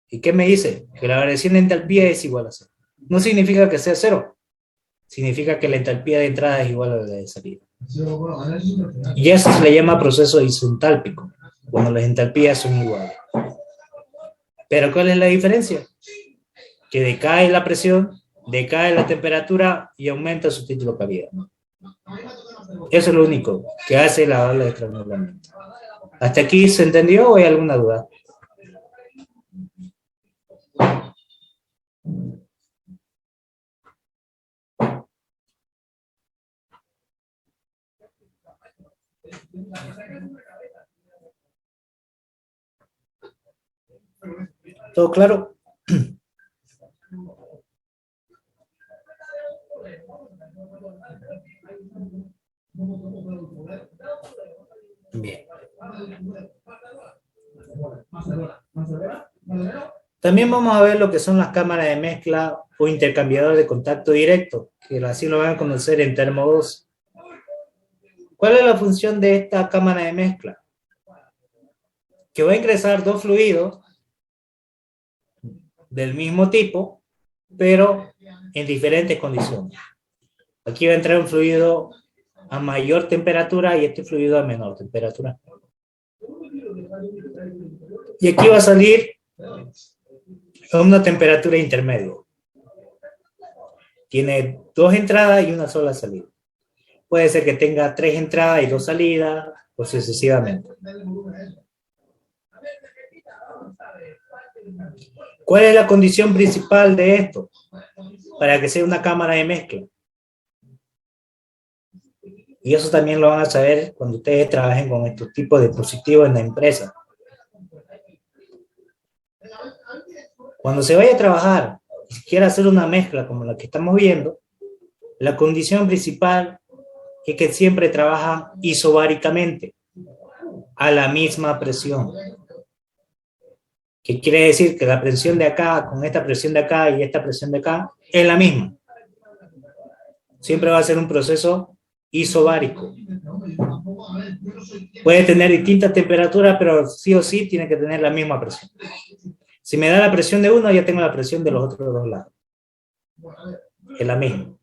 ¿Y qué me dice? Que la variación de entalpía es igual a 0. No significa que sea 0, significa que la entalpía de entrada es igual a la de salida. Y eso se le llama proceso isentálpico, cuando las entalpías son iguales. Pero ¿cuál es la diferencia? Que decae la presión, decae la temperatura y aumenta su título calidad. Eso es lo único que hace la ola de estrangulamiento. ¿Hasta aquí se entendió o hay alguna duda? ¿Todo claro? Bien. También vamos a ver lo que son las cámaras de mezcla o intercambiador de contacto directo, que así lo van a conocer en Termo 2. ¿Cuál es la función de esta cámara de mezcla? Que va a ingresar dos fluidos del mismo tipo, pero en diferentes condiciones. Aquí va a entrar un fluido a mayor temperatura y este fluido a menor temperatura. Y aquí va a salir a una temperatura intermedia. Tiene dos entradas y una sola salida. Puede ser que tenga 3 entradas y 2 salidas, o sucesivamente. ¿Cuál es la condición principal de esto? Para que sea una cámara de mezcla. Y eso también lo van a saber cuando ustedes trabajen con estos tipos de dispositivos en la empresa. Cuando se vaya a trabajar y si quiere hacer una mezcla como la que estamos viendo, la condición principal es que siempre trabajan isobáricamente, a la misma presión. ¿Qué quiere decir? Que la presión de acá, con esta presión de acá y esta presión de acá, es la misma. Siempre va a ser un proceso isobárico. Puede tener distintas temperaturas, pero sí o sí tiene que tener la misma presión. Si me da la presión de uno, ya tengo la presión de los otros dos lados. Es la misma.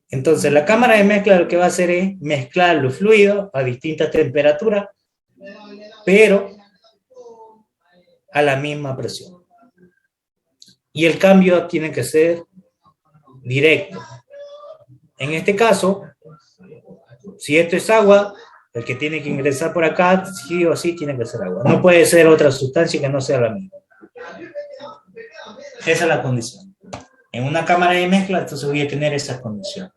Entonces, la cámara de mezcla lo que va a hacer es mezclar los fluidos a distintas temperaturas, pero a la misma presión. Y el cambio tiene que ser directo. En este caso, si esto es agua, el que tiene que ingresar por acá, sí o sí tiene que ser agua. No puede ser otra sustancia que no sea la misma. Esa es la condición. En una cámara de mezcla, entonces voy a tener esa condición.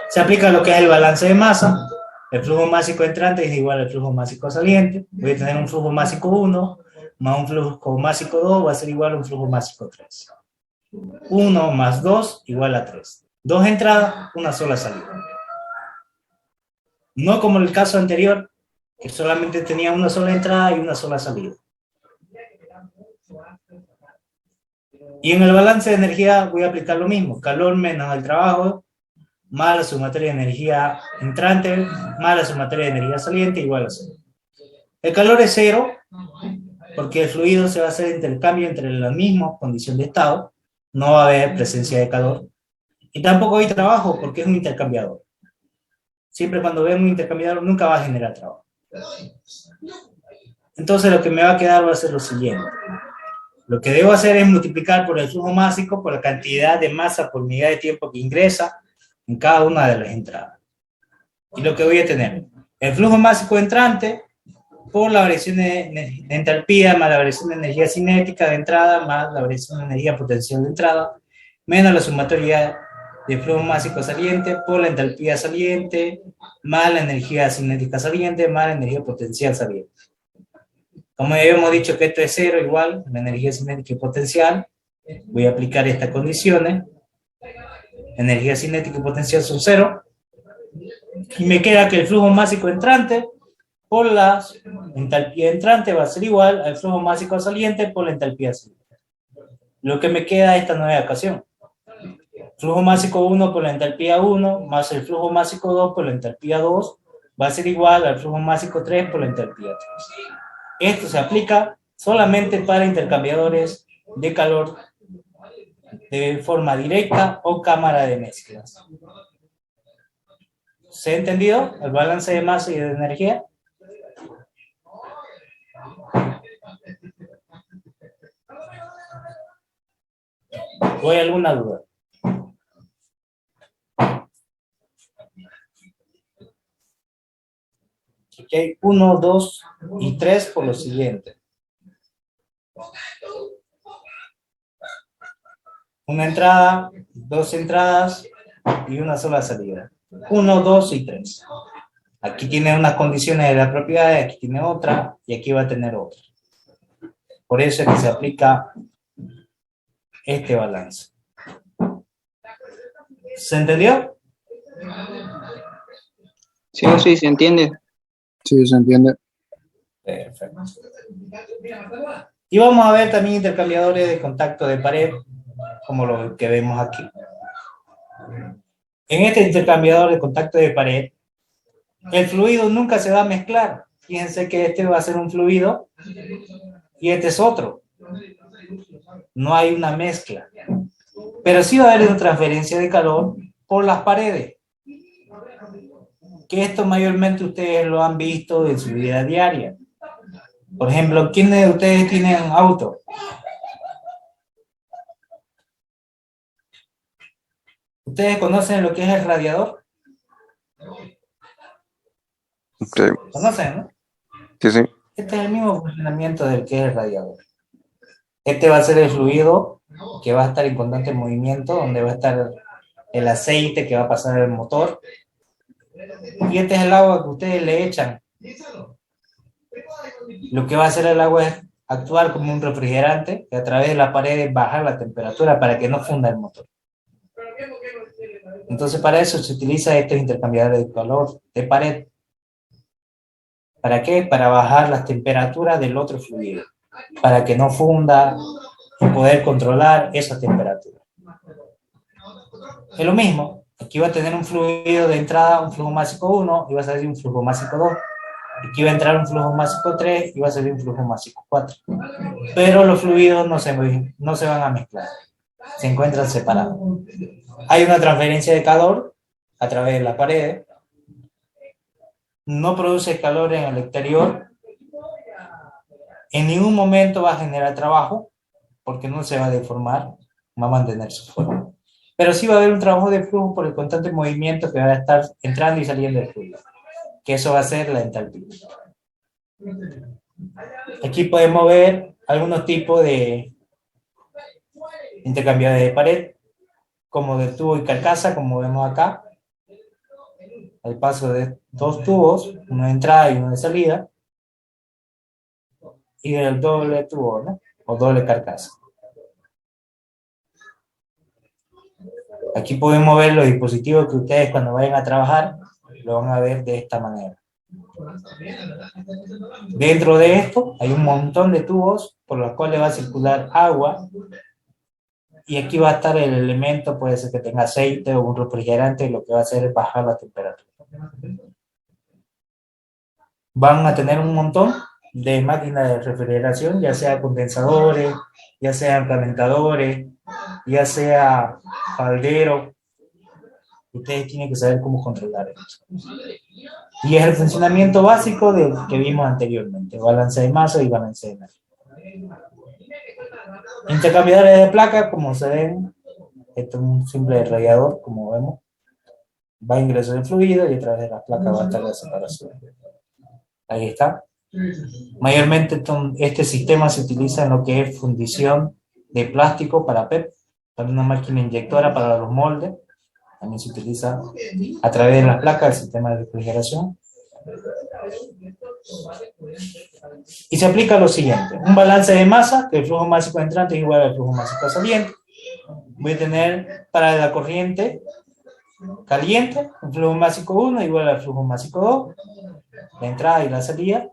Se aplica lo que es el balance de masa. El flujo másico entrante es igual al flujo másico saliente. Voy a tener un flujo másico 1 más un flujo másico 2 va a ser igual a un flujo másico 3. 1 más 2 igual a 3. 2 entradas, una sola salida. No como en el caso anterior, que solamente tenía una sola entrada y una sola salida. Y en el balance de energía voy a aplicar lo mismo. Calor menos el trabajo, más la sumatoria de energía entrante, más la sumatoria de energía saliente, igual a 0. El calor es 0, porque el fluido se va a hacer intercambio entre la misma condición de estado. No va a haber presencia de calor. Y tampoco hay trabajo, porque es un intercambiador. Siempre cuando vemos un intercambiador, nunca va a generar trabajo. Entonces lo que me va a quedar va a ser lo siguiente. Lo que debo hacer es multiplicar por el flujo másico, por la cantidad de masa por unidad de tiempo que ingresa en cada una de las entradas. Y lo que voy a tener, el flujo másico entrante por la variación de entalpía más la variación de energía cinética de entrada más la variación de energía potencial de entrada menos la sumatoria de flujo másico saliente por la entalpía saliente más la energía cinética saliente más la energía potencial saliente. Como ya habíamos dicho que esto es 0 igual la energía cinética y potencial, voy a aplicar estas condiciones. Energía cinética y potencial son 0 y me queda que el flujo másico entrante por la entalpía entrante va a ser igual al flujo másico saliente por la entalpía saliente. Lo que me queda es esta nueva ecuación. Flujo másico 1 por la entalpía 1 más el flujo másico 2 por la entalpía 2 va a ser igual al flujo másico 3 por la entalpía 3. Esto se aplica solamente para intercambiadores de calor de forma directa o cámara de mezclas. ¿Se ha entendido el balance de masa y de energía? ¿O hay alguna duda? Ok, 1, 2 y 3 por lo siguiente. Una entrada, dos entradas y una sola salida. 1, 2 y 3. Aquí tiene unas condiciones de la propiedad, aquí tiene otra y aquí va a tener otra. Por eso es que se aplica este balance. ¿Se entendió? Sí, sí, se entiende. Sí, se entiende. Perfecto. Y vamos a ver también intercambiadores de contacto de pared, como lo que vemos aquí. En este intercambiador de contacto de pared, el fluido nunca se va a mezclar. Fíjense que este va a ser un fluido y este es otro. No hay una mezcla. Pero sí va a haber una transferencia de calor por las paredes. Que esto mayormente ustedes lo han visto en su vida diaria. Por ejemplo, ¿quiénes de ustedes tienen auto? ¿Ustedes conocen lo que es el radiador? Okay. ¿Conocen, no? Sí, sí. Este es el mismo funcionamiento del que es el radiador. Este va a ser el fluido que va a estar en constante movimiento, donde va a estar el aceite que va a pasar al motor. Y este es el agua que ustedes le echan. Lo que va a hacer el agua es actuar como un refrigerante y a través de la pared bajar la temperatura para que no funda el motor. Entonces para eso se utiliza estos intercambiadores de calor de pared. ¿Para qué? Para bajar las temperaturas del otro fluido, para que no funda y poder controlar esa temperatura. Es lo mismo, aquí va a tener un fluido de entrada, un flujo másico 1 y va a salir un flujo másico 2. Aquí va a entrar un flujo másico 3 y va a salir un flujo másico 4. Pero los fluidos no se van a mezclar, se encuentran separados. Hay una transferencia de calor a través de la pared, no produce calor en el exterior, en ningún momento va a generar trabajo, porque no se va a deformar, va a mantener su forma. Pero sí va a haber un trabajo de flujo por el constante movimiento que va a estar entrando y saliendo del fluido, que eso va a ser la entalpía. Aquí podemos ver algunos tipos de intercambiadores de pared, como de tubo y carcasa, como vemos acá. El paso de dos tubos, uno de entrada y uno de salida, y del doble tubo, ¿no? O doble carcasa. Aquí podemos ver los dispositivos que ustedes cuando vayan a trabajar lo van a ver de esta manera. Dentro de esto hay un montón de tubos por los cuales va a circular agua, y aquí va a estar el elemento, puede ser que tenga aceite o un refrigerante, lo que va a hacer es bajar la temperatura. Van a tener un montón de máquinas de refrigeración, ya sea condensadores, ya sean calentadores, ya sea caldero. Ustedes tienen que saber cómo controlar eso. Y es el funcionamiento básico del que vimos anteriormente, balance de masa y balance de energía. Intercambiadores de placa, como se ven, esto es un simple radiador, como vemos, va a ingresar el fluido y a través de las placas va a estar la separación. Ahí está. Mayormente este sistema se utiliza en lo que es fundición de plástico para PEP, para una máquina inyectora para los moldes. También se utiliza a través de las placas el sistema de refrigeración. Y se aplica lo siguiente: un balance de masa, que el flujo másico entrante es igual al flujo másico saliente. Voy a tener para la corriente caliente un flujo másico 1 igual al flujo másico 2, la entrada y la salida.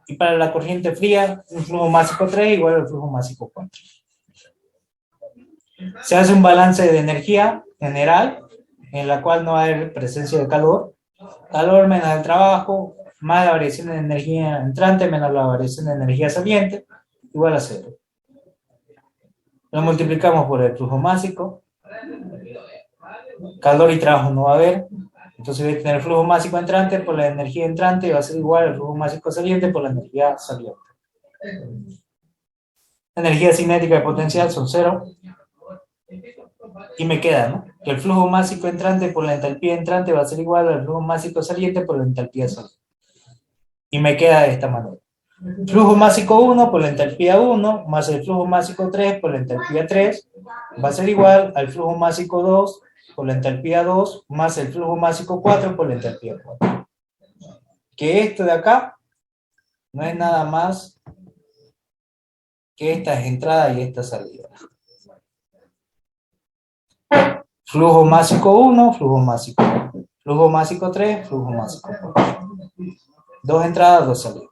Y para la corriente fría, un flujo másico 3 igual al flujo másico 4. Se hace un balance de energía general, en la cual no hay presencia de calor. Calor menos el trabajo, más la variación de energía entrante, menos la variación de energía saliente, igual a 0. Lo multiplicamos por el flujo másico. Calor y trabajo no va a haber. Entonces voy a tener el flujo másico entrante por la energía entrante y va a ser igual al flujo másico saliente por la energía saliente. La energía cinética de potencial son 0. Y me queda, ¿no?, que el flujo másico entrante por la entalpía entrante va a ser igual al flujo másico saliente por la entalpía saliente. Y me queda de esta manera. Flujo másico 1 por la entalpía 1 más el flujo másico 3 por la entalpía 3 va a ser igual al flujo másico 2 por la entalpía 2 más el flujo másico 4 por la entalpía 4. Que esto de acá no es nada más que esta entrada y esta salida. Flujo másico 1, flujo másico 2. Flujo másico 3, flujo másico 4. 2 entradas, 2 salidas.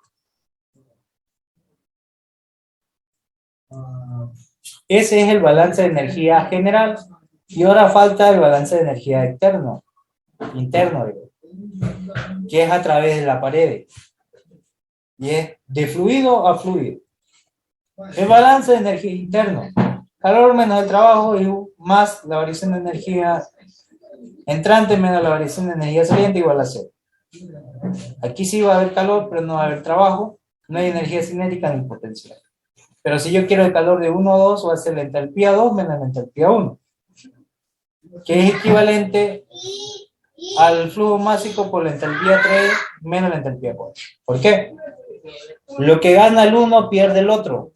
Ese es el balance de energía general. Y ahora falta el balance de energía interno, que es a través de la pared. Y es de fluido a fluido. El balance de energía interno: calor menos el trabajo y más la variación de energía entrante menos la variación de energía saliente igual a 0. Aquí sí va a haber calor, pero no va a haber trabajo, no hay energía cinética ni potencial. Pero si yo quiero el calor de 1 a 2, va a ser la entalpía 2 menos la entalpía 1, que es equivalente al flujo másico por la entalpía 3 menos la entalpía 4. ¿Por qué? Lo que gana el uno pierde el otro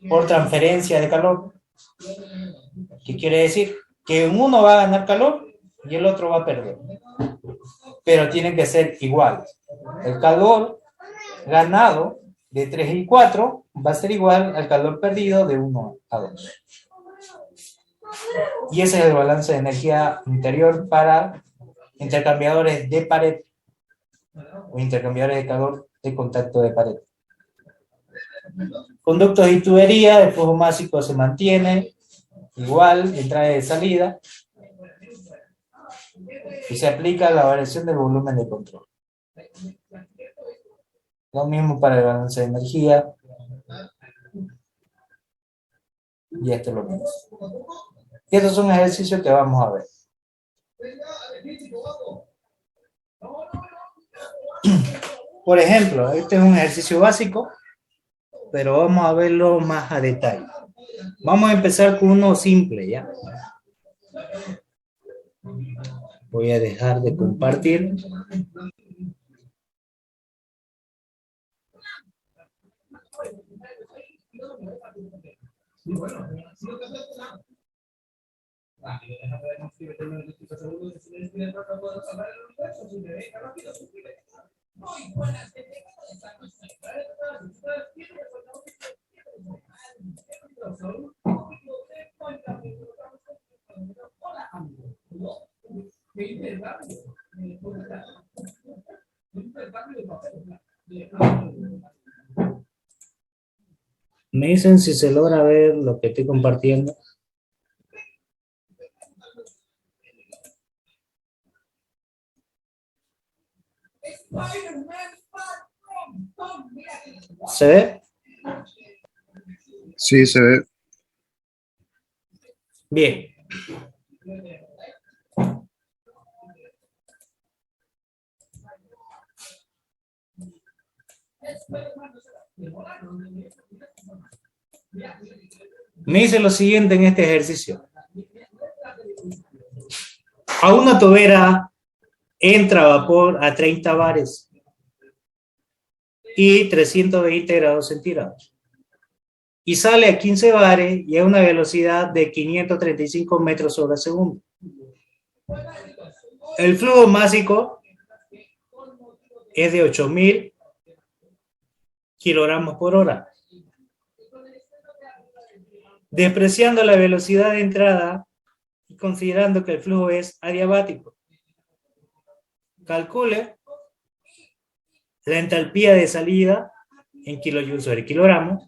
por transferencia de calor. ¿Qué quiere decir? que uno va a ganar calor y el otro va a perder. Pero tienen que ser iguales. El calor ganado de 3 y 4 va a ser igual al calor perdido de 1 a 2. Y ese es el balance de energía interior para intercambiadores de pared o intercambiadores de calor de contacto de pared. Conductos y tubería, el flujo másico se mantiene igual, entrada y salida, y se aplica la variación del volumen de control. Lo mismo para el balance de energía, y esto es lo mismo. Y estos son ejercicios que vamos a ver. Por ejemplo, este es un ejercicio básico, pero vamos a verlo más a detalle. Vamos a empezar con uno simple, ¿ya? Voy a dejar de compartir. Me dicen si se logra ver lo que estoy compartiendo. ¿Se ve? Sí, se ve. Bien. Me dice lo siguiente en este ejercicio. A una tobera entra vapor a 30 bares y 320 grados centígrados. Y sale a 15 bares y a una velocidad de 535 metros sobre segundo. El flujo másico es de 8.000 kilogramos por hora. Despreciando la velocidad de entrada y considerando que el flujo es adiabático, calcule la entalpía de salida en kilojoules sobre kilogramo,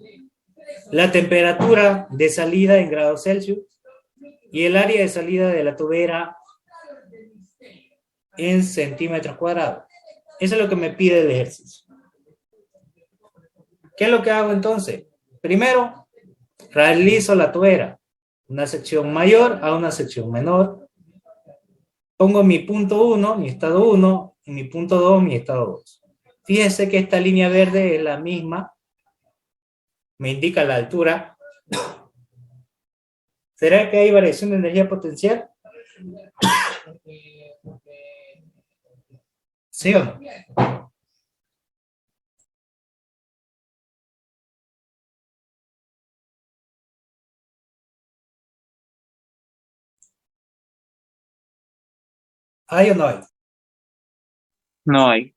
la temperatura de salida en grados Celsius y el área de salida de la tobera en centímetros cuadrados. Eso es lo que me pide el ejercicio. ¿Qué es lo que hago entonces? Primero, realizo la tobera, una sección mayor a una sección menor. Pongo mi punto 1, mi estado 1, y mi punto 2, mi estado 2. Fíjense que esta línea verde es la misma, me indica la altura. ¿Será que hay variación de energía potencial? ¿Sí o no? ¿Hay o no hay? No hay.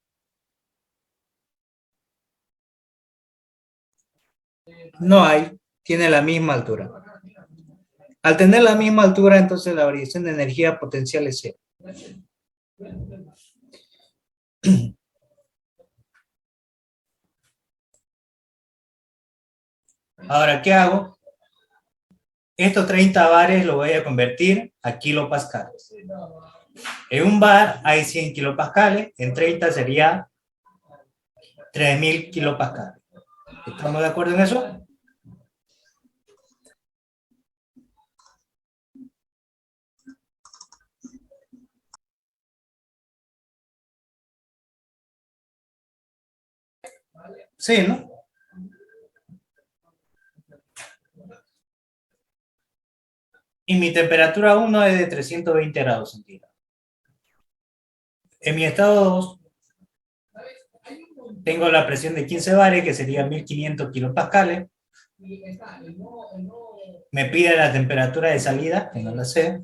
No hay, tiene la misma altura. Al tener la misma altura, entonces la variación de energía potencial es cero. Ahora, ¿qué hago? Estos 30 bares lo voy a convertir a kilopascales. En un bar hay 100 kilopascales, en 30 sería 3.000 kilopascales. ¿Estamos de acuerdo en eso? Sí, ¿no? Y mi temperatura 1 es de 320 grados centígrados. En mi estado 2 tengo la presión de 15 bares, que sería 1.500 kilopascales. Me pide la temperatura de salida, que no la sé,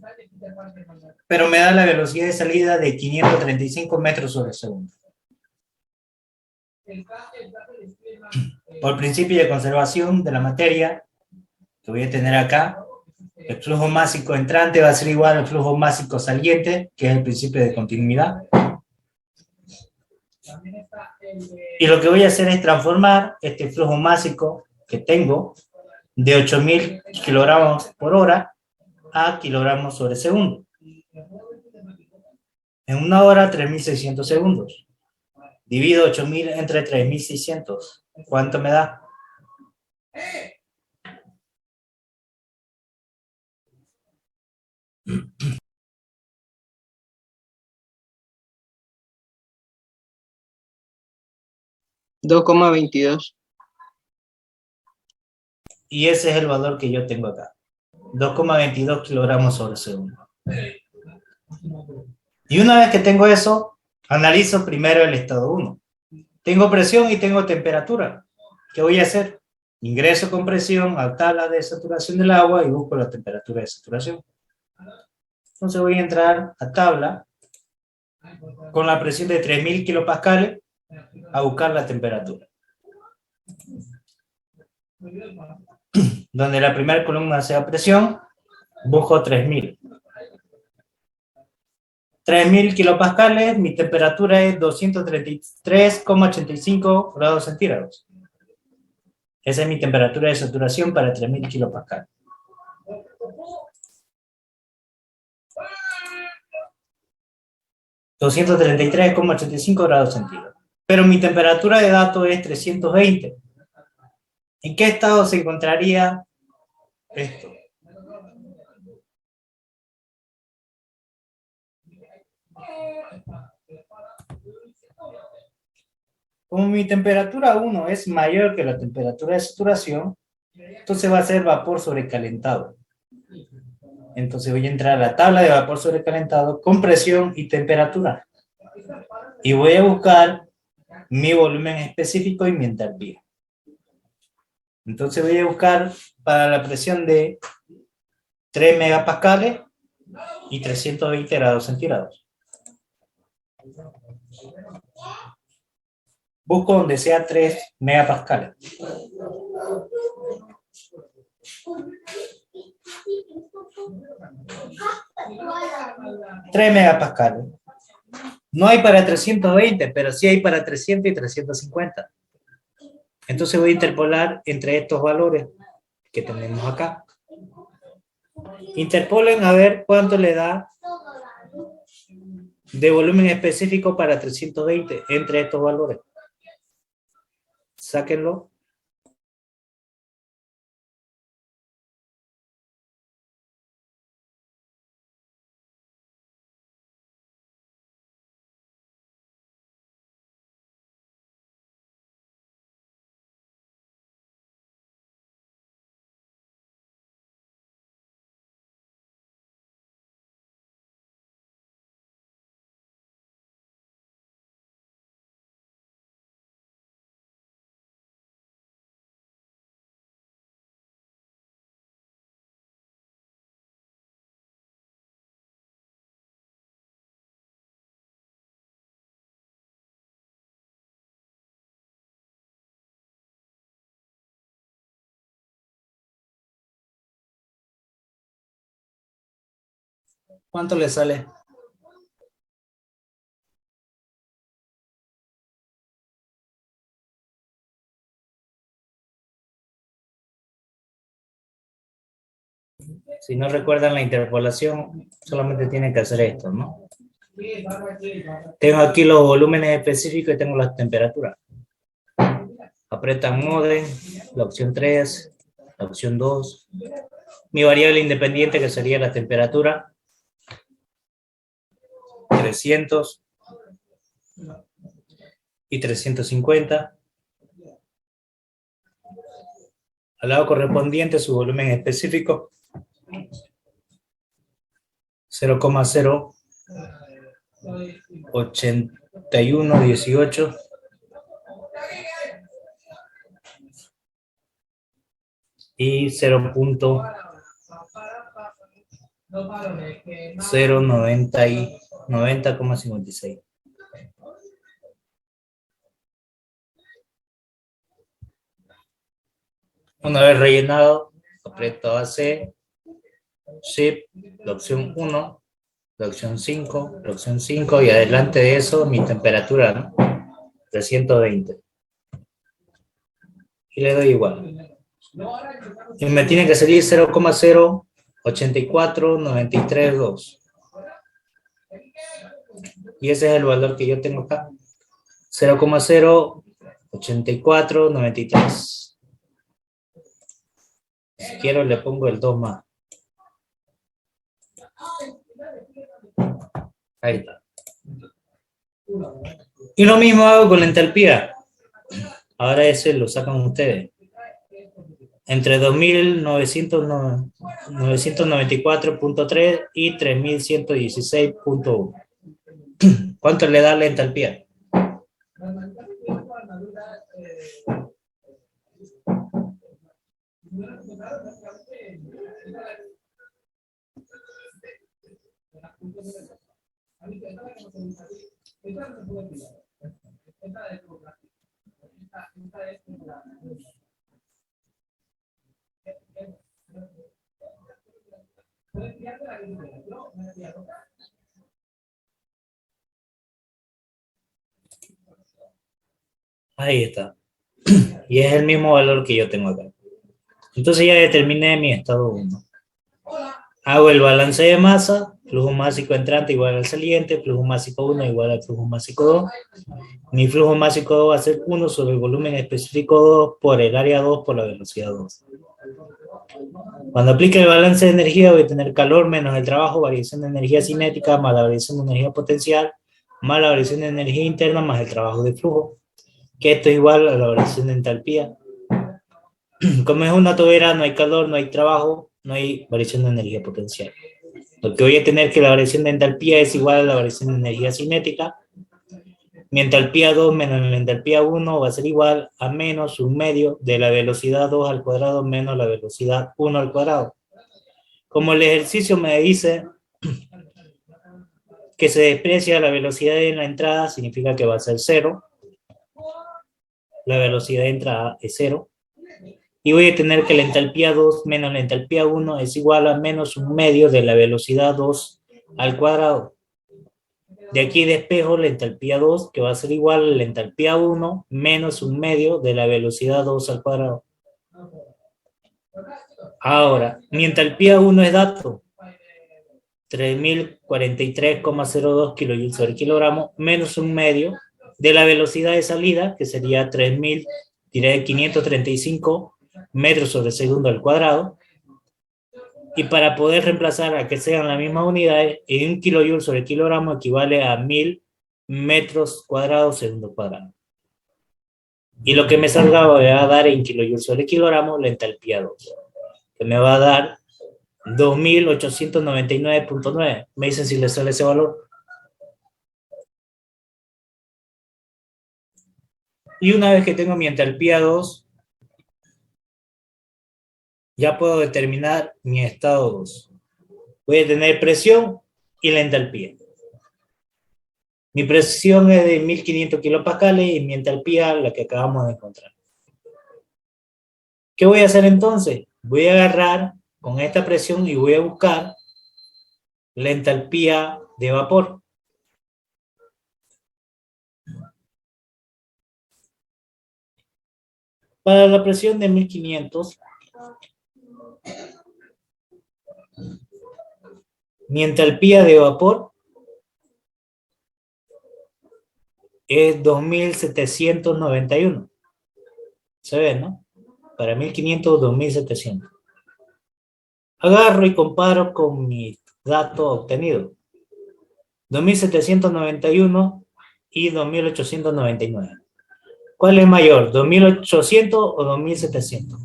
pero me da la velocidad de salida de 535 metros sobre segundo. Por principio de conservación de la materia, que voy a tener acá, el flujo másico entrante va a ser igual al flujo másico saliente, que es el principio de continuidad. Y lo que voy a hacer es transformar este flujo másico que tengo de 8.000 kilogramos por hora a kilogramos sobre segundo. En una hora, 3.600 segundos. Divido 8.000 entre 3.600. ¿Cuánto me da? $2,22. Y ese es el valor que yo tengo acá. 2,22 kilogramos sobre segundo. Y una vez que tengo eso, analizo primero el estado 1. Tengo presión y tengo temperatura. ¿Qué voy a hacer? Ingreso con presión a tabla de saturación del agua y busco la temperatura de saturación. Entonces voy a entrar a tabla con la presión de 3.000 kilopascales a buscar la temperatura. Donde la primera columna sea presión, busco 3.000. 3.000 kilopascales, mi temperatura es 233,85 grados centígrados. Esa es mi temperatura de saturación para 3.000 kilopascales. $233,85 grados centígrados. Pero mi temperatura de datos es 320. ¿En qué estado se encontraría esto? Como mi temperatura 1 es mayor que la temperatura de saturación, entonces va a ser vapor sobrecalentado. Entonces voy a entrar a la tabla de vapor sobrecalentado con presión y temperatura. Y voy a buscar mi volumen específico y mi entalpía. Entonces voy a buscar para la presión de 3 megapascales y 320 grados centígrados. Busco donde sea 3 megapascales. $3 megapascales. No hay para 320, pero sí hay para 300 y 350. Entonces voy a interpolar entre estos valores que tenemos acá. Interpolen a ver cuánto le da de volumen específico para 320 entre estos valores. Sáquenlo. ¿Cuánto le sale? Si no recuerdan la interpolación, solamente tienen que hacer esto, ¿no? Tengo aquí los volúmenes específicos y tengo las temperaturas. Apretan modem, la opción 3, la opción 2. Mi variable independiente que sería la temperatura. 300 y 350. Al lado correspondiente su volumen específico. 0,08118 y 0,0 0,90,56. Una vez rellenado, aprieto AC, Shift, la opción 1, la opción 5, la opción 5 y adelante de eso mi temperatura, ¿no? 320. Y le doy igual. Y me tiene que salir 0,084932. Y ese es el valor que yo tengo acá. 0,08493. Si quiero le pongo el 2 más. Ahí está. Y lo mismo hago con la entalpía. Ahora ese lo sacan ustedes. Entre 2.994.3 y 3.116.1. ¿Cuánto le da la entalpía? Ahí está. Y es el mismo valor que yo tengo acá. Entonces ya determiné mi estado 1. Hago el balance de masa, flujo másico entrante igual al saliente, flujo másico 1 igual al flujo másico 2. Mi flujo másico 2 va a ser 1 sobre el volumen específico 2 por el área 2 por la velocidad 2. Cuando aplique el balance de energía voy a tener calor menos el trabajo, variación de energía cinética más la variación de energía potencial, más la variación de energía interna más el trabajo de flujo, que esto es igual a la variación de entalpía. Como es una tobera, no hay calor, no hay trabajo, no hay variación de energía potencial. Lo que voy a tener que la variación de entalpía es igual a la variación de energía cinética. Mi entalpía 2 menos la entalpía 1 va a ser igual a menos un medio de la velocidad 2 al cuadrado menos la velocidad 1 al cuadrado. Como el ejercicio me dice que se desprecia la velocidad en la entrada, significa que va a ser 0. La velocidad de entrada es 0. Y voy a tener que la entalpía 2 menos la entalpía 1 es igual a menos un medio de la velocidad 2 al cuadrado. De aquí despejo la entalpía 2, que va a ser igual a la entalpía 1 menos un medio de la velocidad 2 al cuadrado. Ahora, mi entalpía 1 es dato, 3043,02 kilojoules sobre kilogramo, menos un medio de la velocidad de salida, que sería 535 metros sobre segundo al cuadrado. Y para poder reemplazar a que sean las mismas unidades, en un kilojoule sobre kilogramo equivale a 1000 metros cuadrados segundo cuadrado. Y lo que me salga me va a dar en kilojoules sobre kilogramo la entalpía 2, que me va a dar 2899.9. Me dicen si les sale ese valor. Y una vez que tengo mi entalpía 2, ya puedo determinar mi estado 2. Voy a tener presión y la entalpía. Mi presión es de 1500 kilopascales y mi entalpía la que acabamos de encontrar. ¿Qué voy a hacer entonces? Voy a agarrar con esta presión y voy a buscar la entalpía de vapor. Para la presión de 1500, mi entalpía de vapor es 2791. ¿Se ve, no? Para 1500, 2700. Agarro y comparo con mi dato obtenido. 2791 y 2899. ¿Cuál es mayor, 2800 o 2700?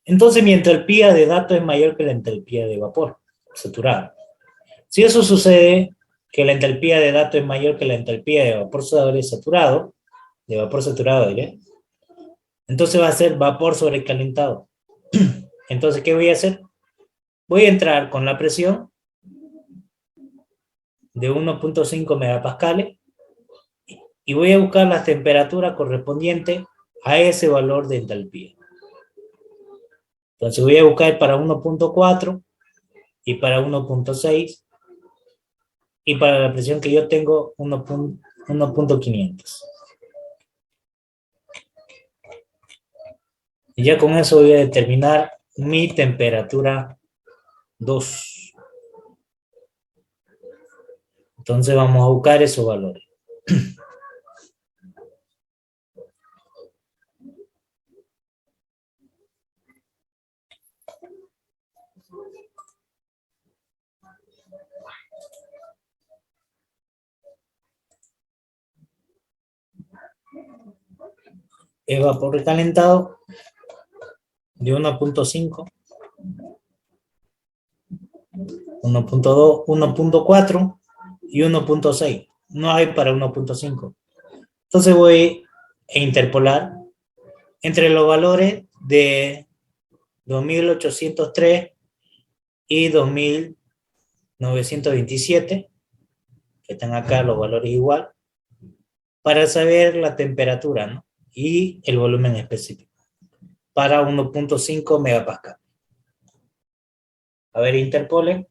Entonces mi entalpía de dato es mayor que la entalpía de vapor saturado. Si eso sucede, que la entalpía de dato es mayor que la entalpía de vapor saturado, de vapor saturado de aire, entonces va a ser vapor sobrecalentado. Entonces, ¿qué voy a hacer? Voy a entrar con la presión de 1.5 megapascales y voy a buscar las temperaturas correspondientes a ese valor de entalpía. Entonces voy a buscar para 1.4 y para 1.6 y para la presión que yo tengo 1.500. Y ya con eso voy a determinar mi temperatura 2. Entonces vamos a buscar esos valores. Es vapor recalentado de 1.5, 1.2, 1.4 y 1.6. No hay para 1.5. Entonces voy a interpolar entre los valores de 2803 y 2927, que están acá los valores igual, para saber la temperatura, ¿no? Y el volumen específico para 1.5 megapascal. A ver, interpole.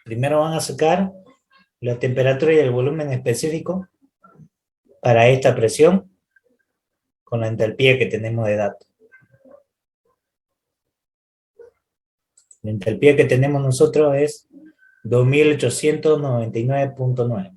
Primero van a sacar la temperatura y el volumen específico para esta presión con la entalpía que tenemos de datos. La entalpía que tenemos nosotros es 2899.9.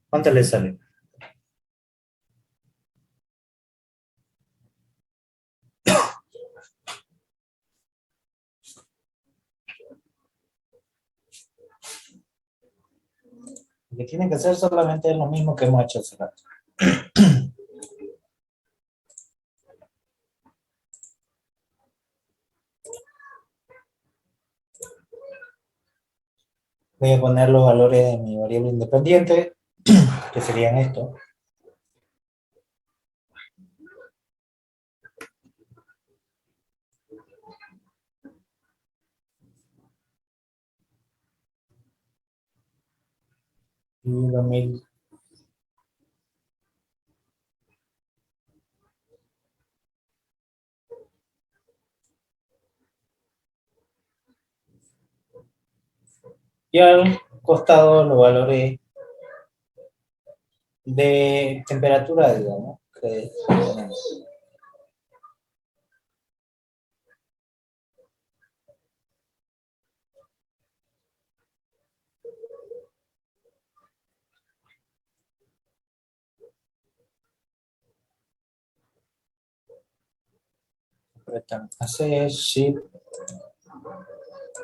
¿Cuánto le sale? Lo que tiene que hacer solamente es lo mismo que hemos hecho hace rato. Voy a poner los valores de mi variable independiente, que serían estos. Y 2000. Y al costado los valores de temperatura, digamos, que tenemos. Hace shift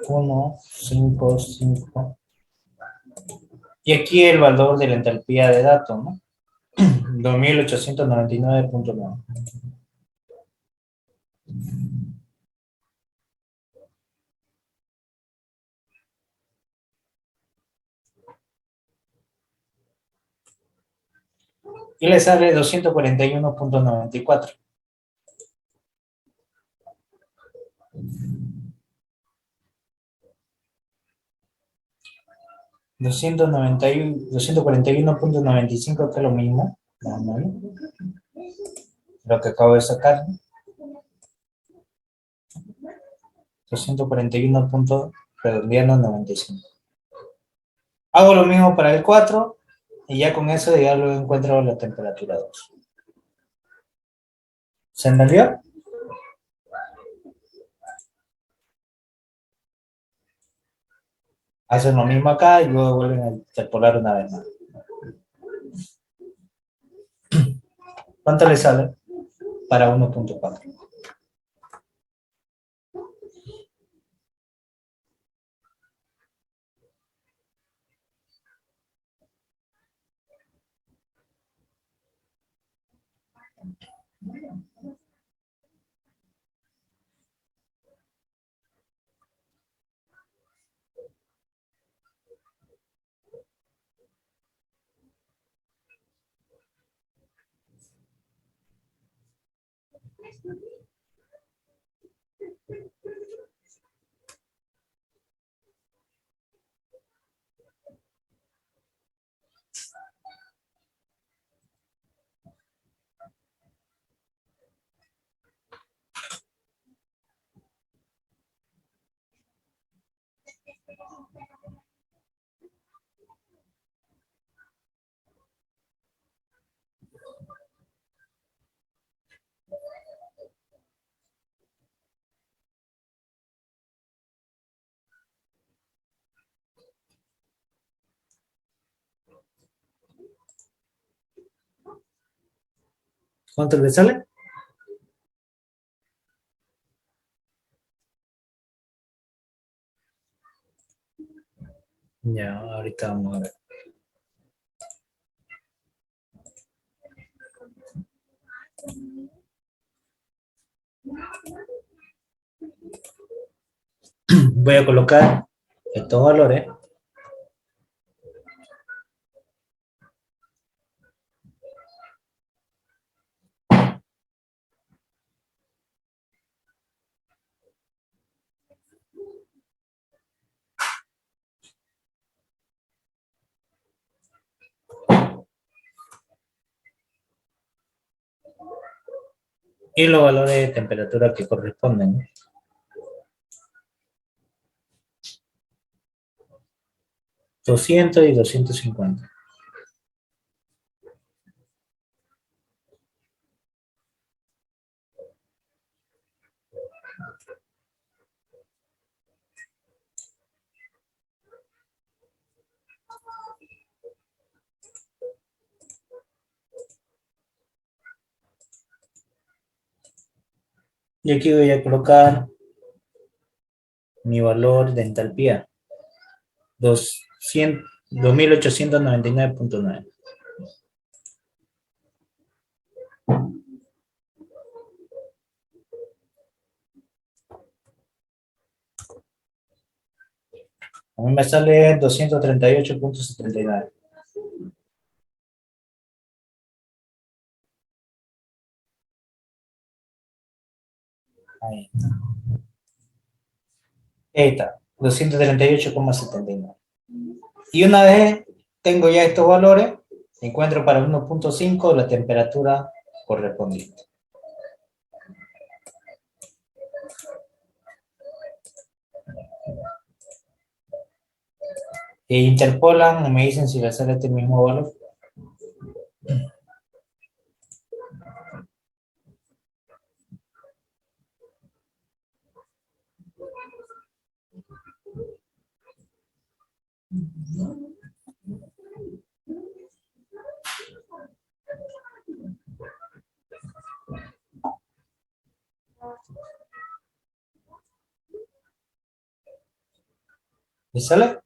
1, 5, 5. Y aquí el valor de la entalpía de datos, ¿no? 2899.9. Y le sale 241.94. $241.95, que es lo mismo. lo que acabo de sacar. 241 puntos, redondeando 95. Hago lo mismo para el 4 y ya con eso ya luego encuentro la temperatura 2. ¿Se entendió? Hacen lo mismo acá y luego vuelven a interpolar una vez más. ¿Cuánto le sale? Para 1.4. ¿Cuánto le sale? Ya, ahorita vamos a ver. Voy a colocar estos valores. Y los valores de temperatura que corresponden, ¿no? $200 y $250. Y aquí voy a colocar mi valor de entalpía. 2899.9. A mí me sale 238.79. Ahí está, 238.79. Y una vez tengo ya estos valores, encuentro para 1.5 la temperatura correspondiente. E interpolan y me dicen si les sale este mismo valor. ¿Les sale?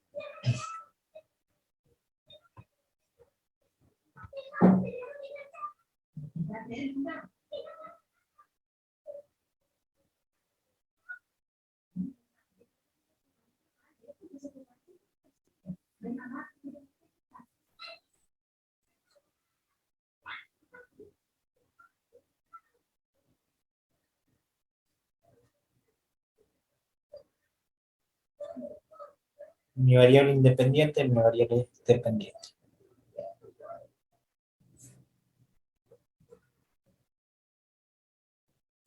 Mi variable independiente y mi variable dependiente.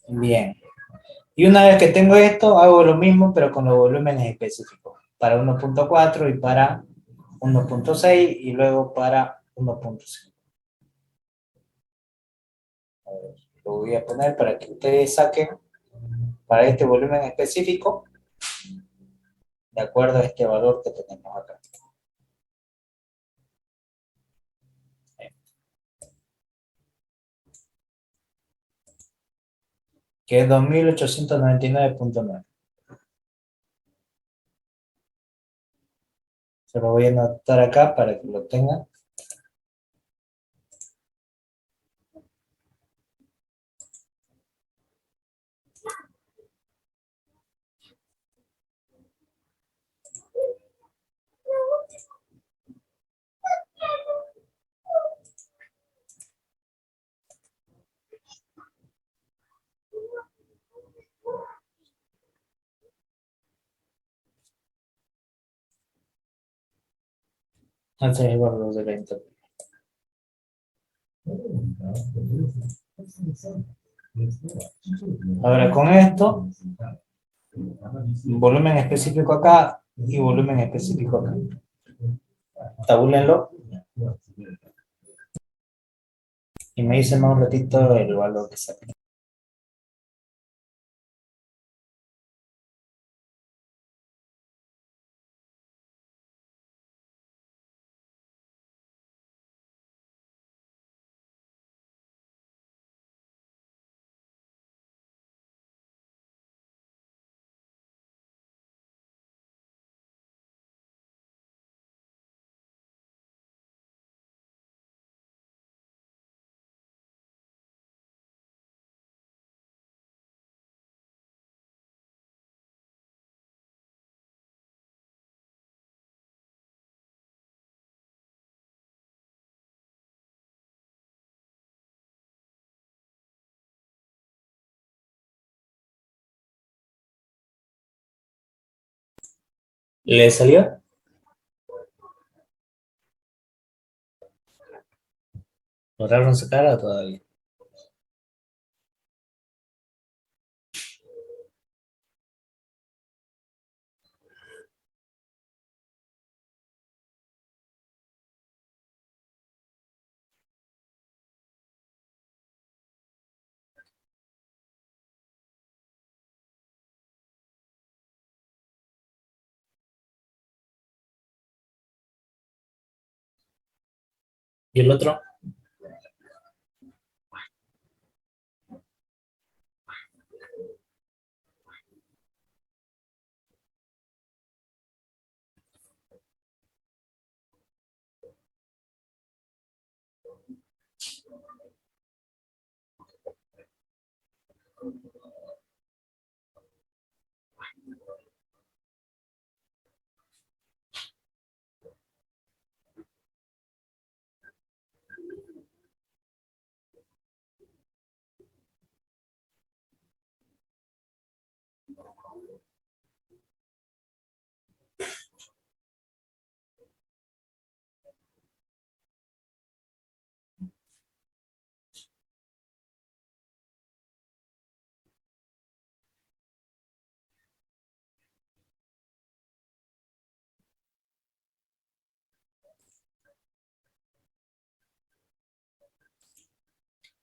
Bien. Y una vez que tengo esto, hago lo mismo, pero con los volúmenes específicos. Para 1.4 y para 1.6 y luego para 1.5. Lo voy a poner para que ustedes saquen para este volumen específico de acuerdo a este valor que tenemos acá. Que es 2899.9. Se lo voy a anotar acá para que lo tengan. Antes es el valor de la internet. Ahora con esto, volumen específico acá y volumen específico acá. Tabúlenlo y me dicen más un ratito el valor que saquen. ¿Le salió? ¿Lograron sacar o todavía? ¿Y el otro?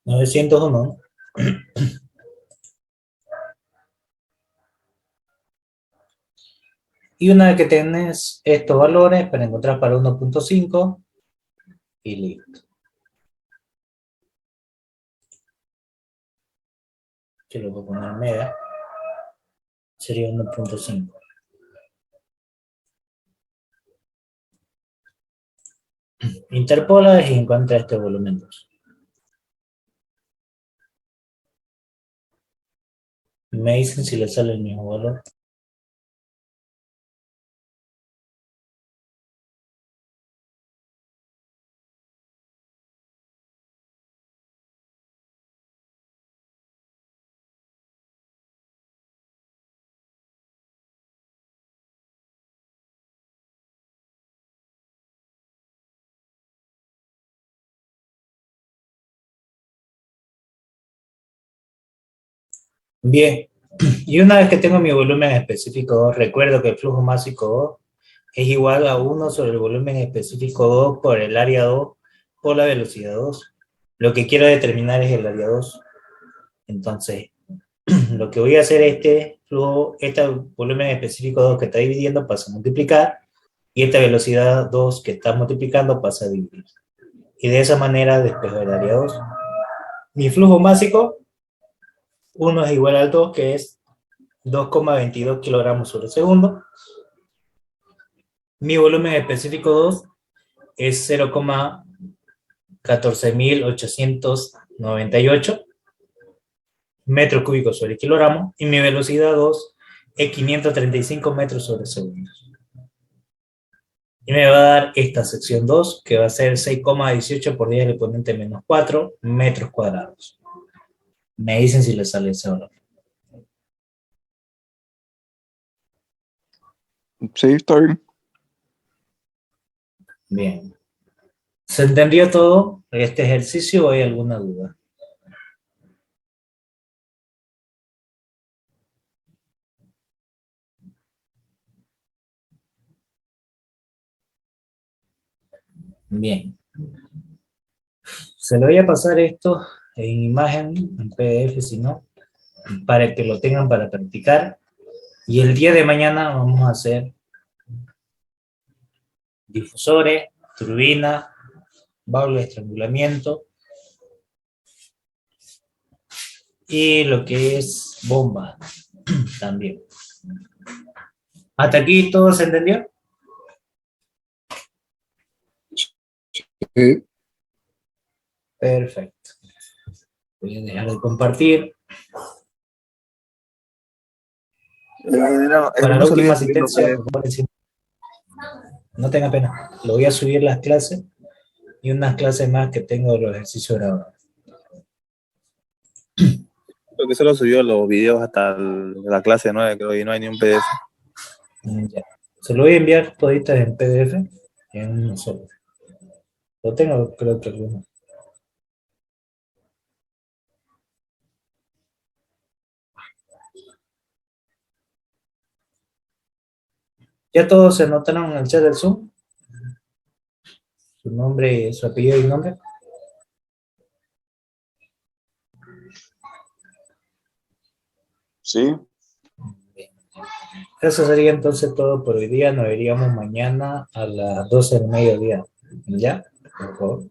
¿901? Y una vez que tenés estos valores para encontrar para 1.5 y listo. Yo lo voy a poner mega. Sería 1.5. Interpola y encuentra este volumen 2. Me dicen si le sale el mismo valor. Bien, y una vez que tengo mi volumen específico 2, recuerdo que el flujo másico 2 es igual a 1 sobre el volumen específico 2 por el área 2 por la velocidad 2. Lo que quiero determinar es el área 2. Entonces, lo que voy a hacer este flujo, este volumen específico 2 que está dividiendo pasa a multiplicar, y esta velocidad 2 que está multiplicando pasa a dividir. Y de esa manera despejo el área 2. Mi flujo másico 1 es igual al 2, que es 2,22 kilogramos sobre segundo. Mi volumen específico 2 es 0,14.898 metros cúbicos sobre kilogramo, y mi velocidad 2 es 535 metros sobre segundo. Y me va a dar esta sección 2, que va a ser 6,18 por 10 al exponente menos 4 metros cuadrados. Me dicen si les sale ese valor. Sí, está bien. Bien. ¿Se entendió todo este ejercicio o hay alguna duda? Bien. Se le voy a pasar esto en imagen, en PDF, si no, para que lo tengan para practicar. Y el día de mañana vamos a hacer difusores, turbinas, válvulas de estrangulamiento y lo que es bomba también. ¿Hasta aquí todo se entendió? Sí. Perfecto. Voy a dejar de compartir. Para la última asistencia, por favor, no tenga pena. Lo voy a subir las clases y unas clases más que tengo de los ejercicios grabados. Creo que solo subió los videos hasta la clase 9, creo, y no hay ni un PDF. Ya. Se lo voy a enviar toditas en PDF en uno solo. Lo tengo, creo que alguno. ¿Ya todos se anotaron en el chat del Zoom? Su nombre, su apellido y nombre. Sí. Eso sería entonces todo por hoy día. Nos veríamos mañana a las 12 del mediodía. ¿Ya? Por favor.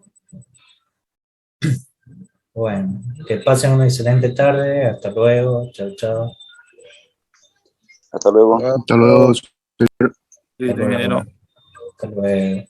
Bueno, que pasen una excelente tarde. Hasta luego. Chao, chao. Hasta luego. Hasta luego. Sí, ingeniero. Hasta luego.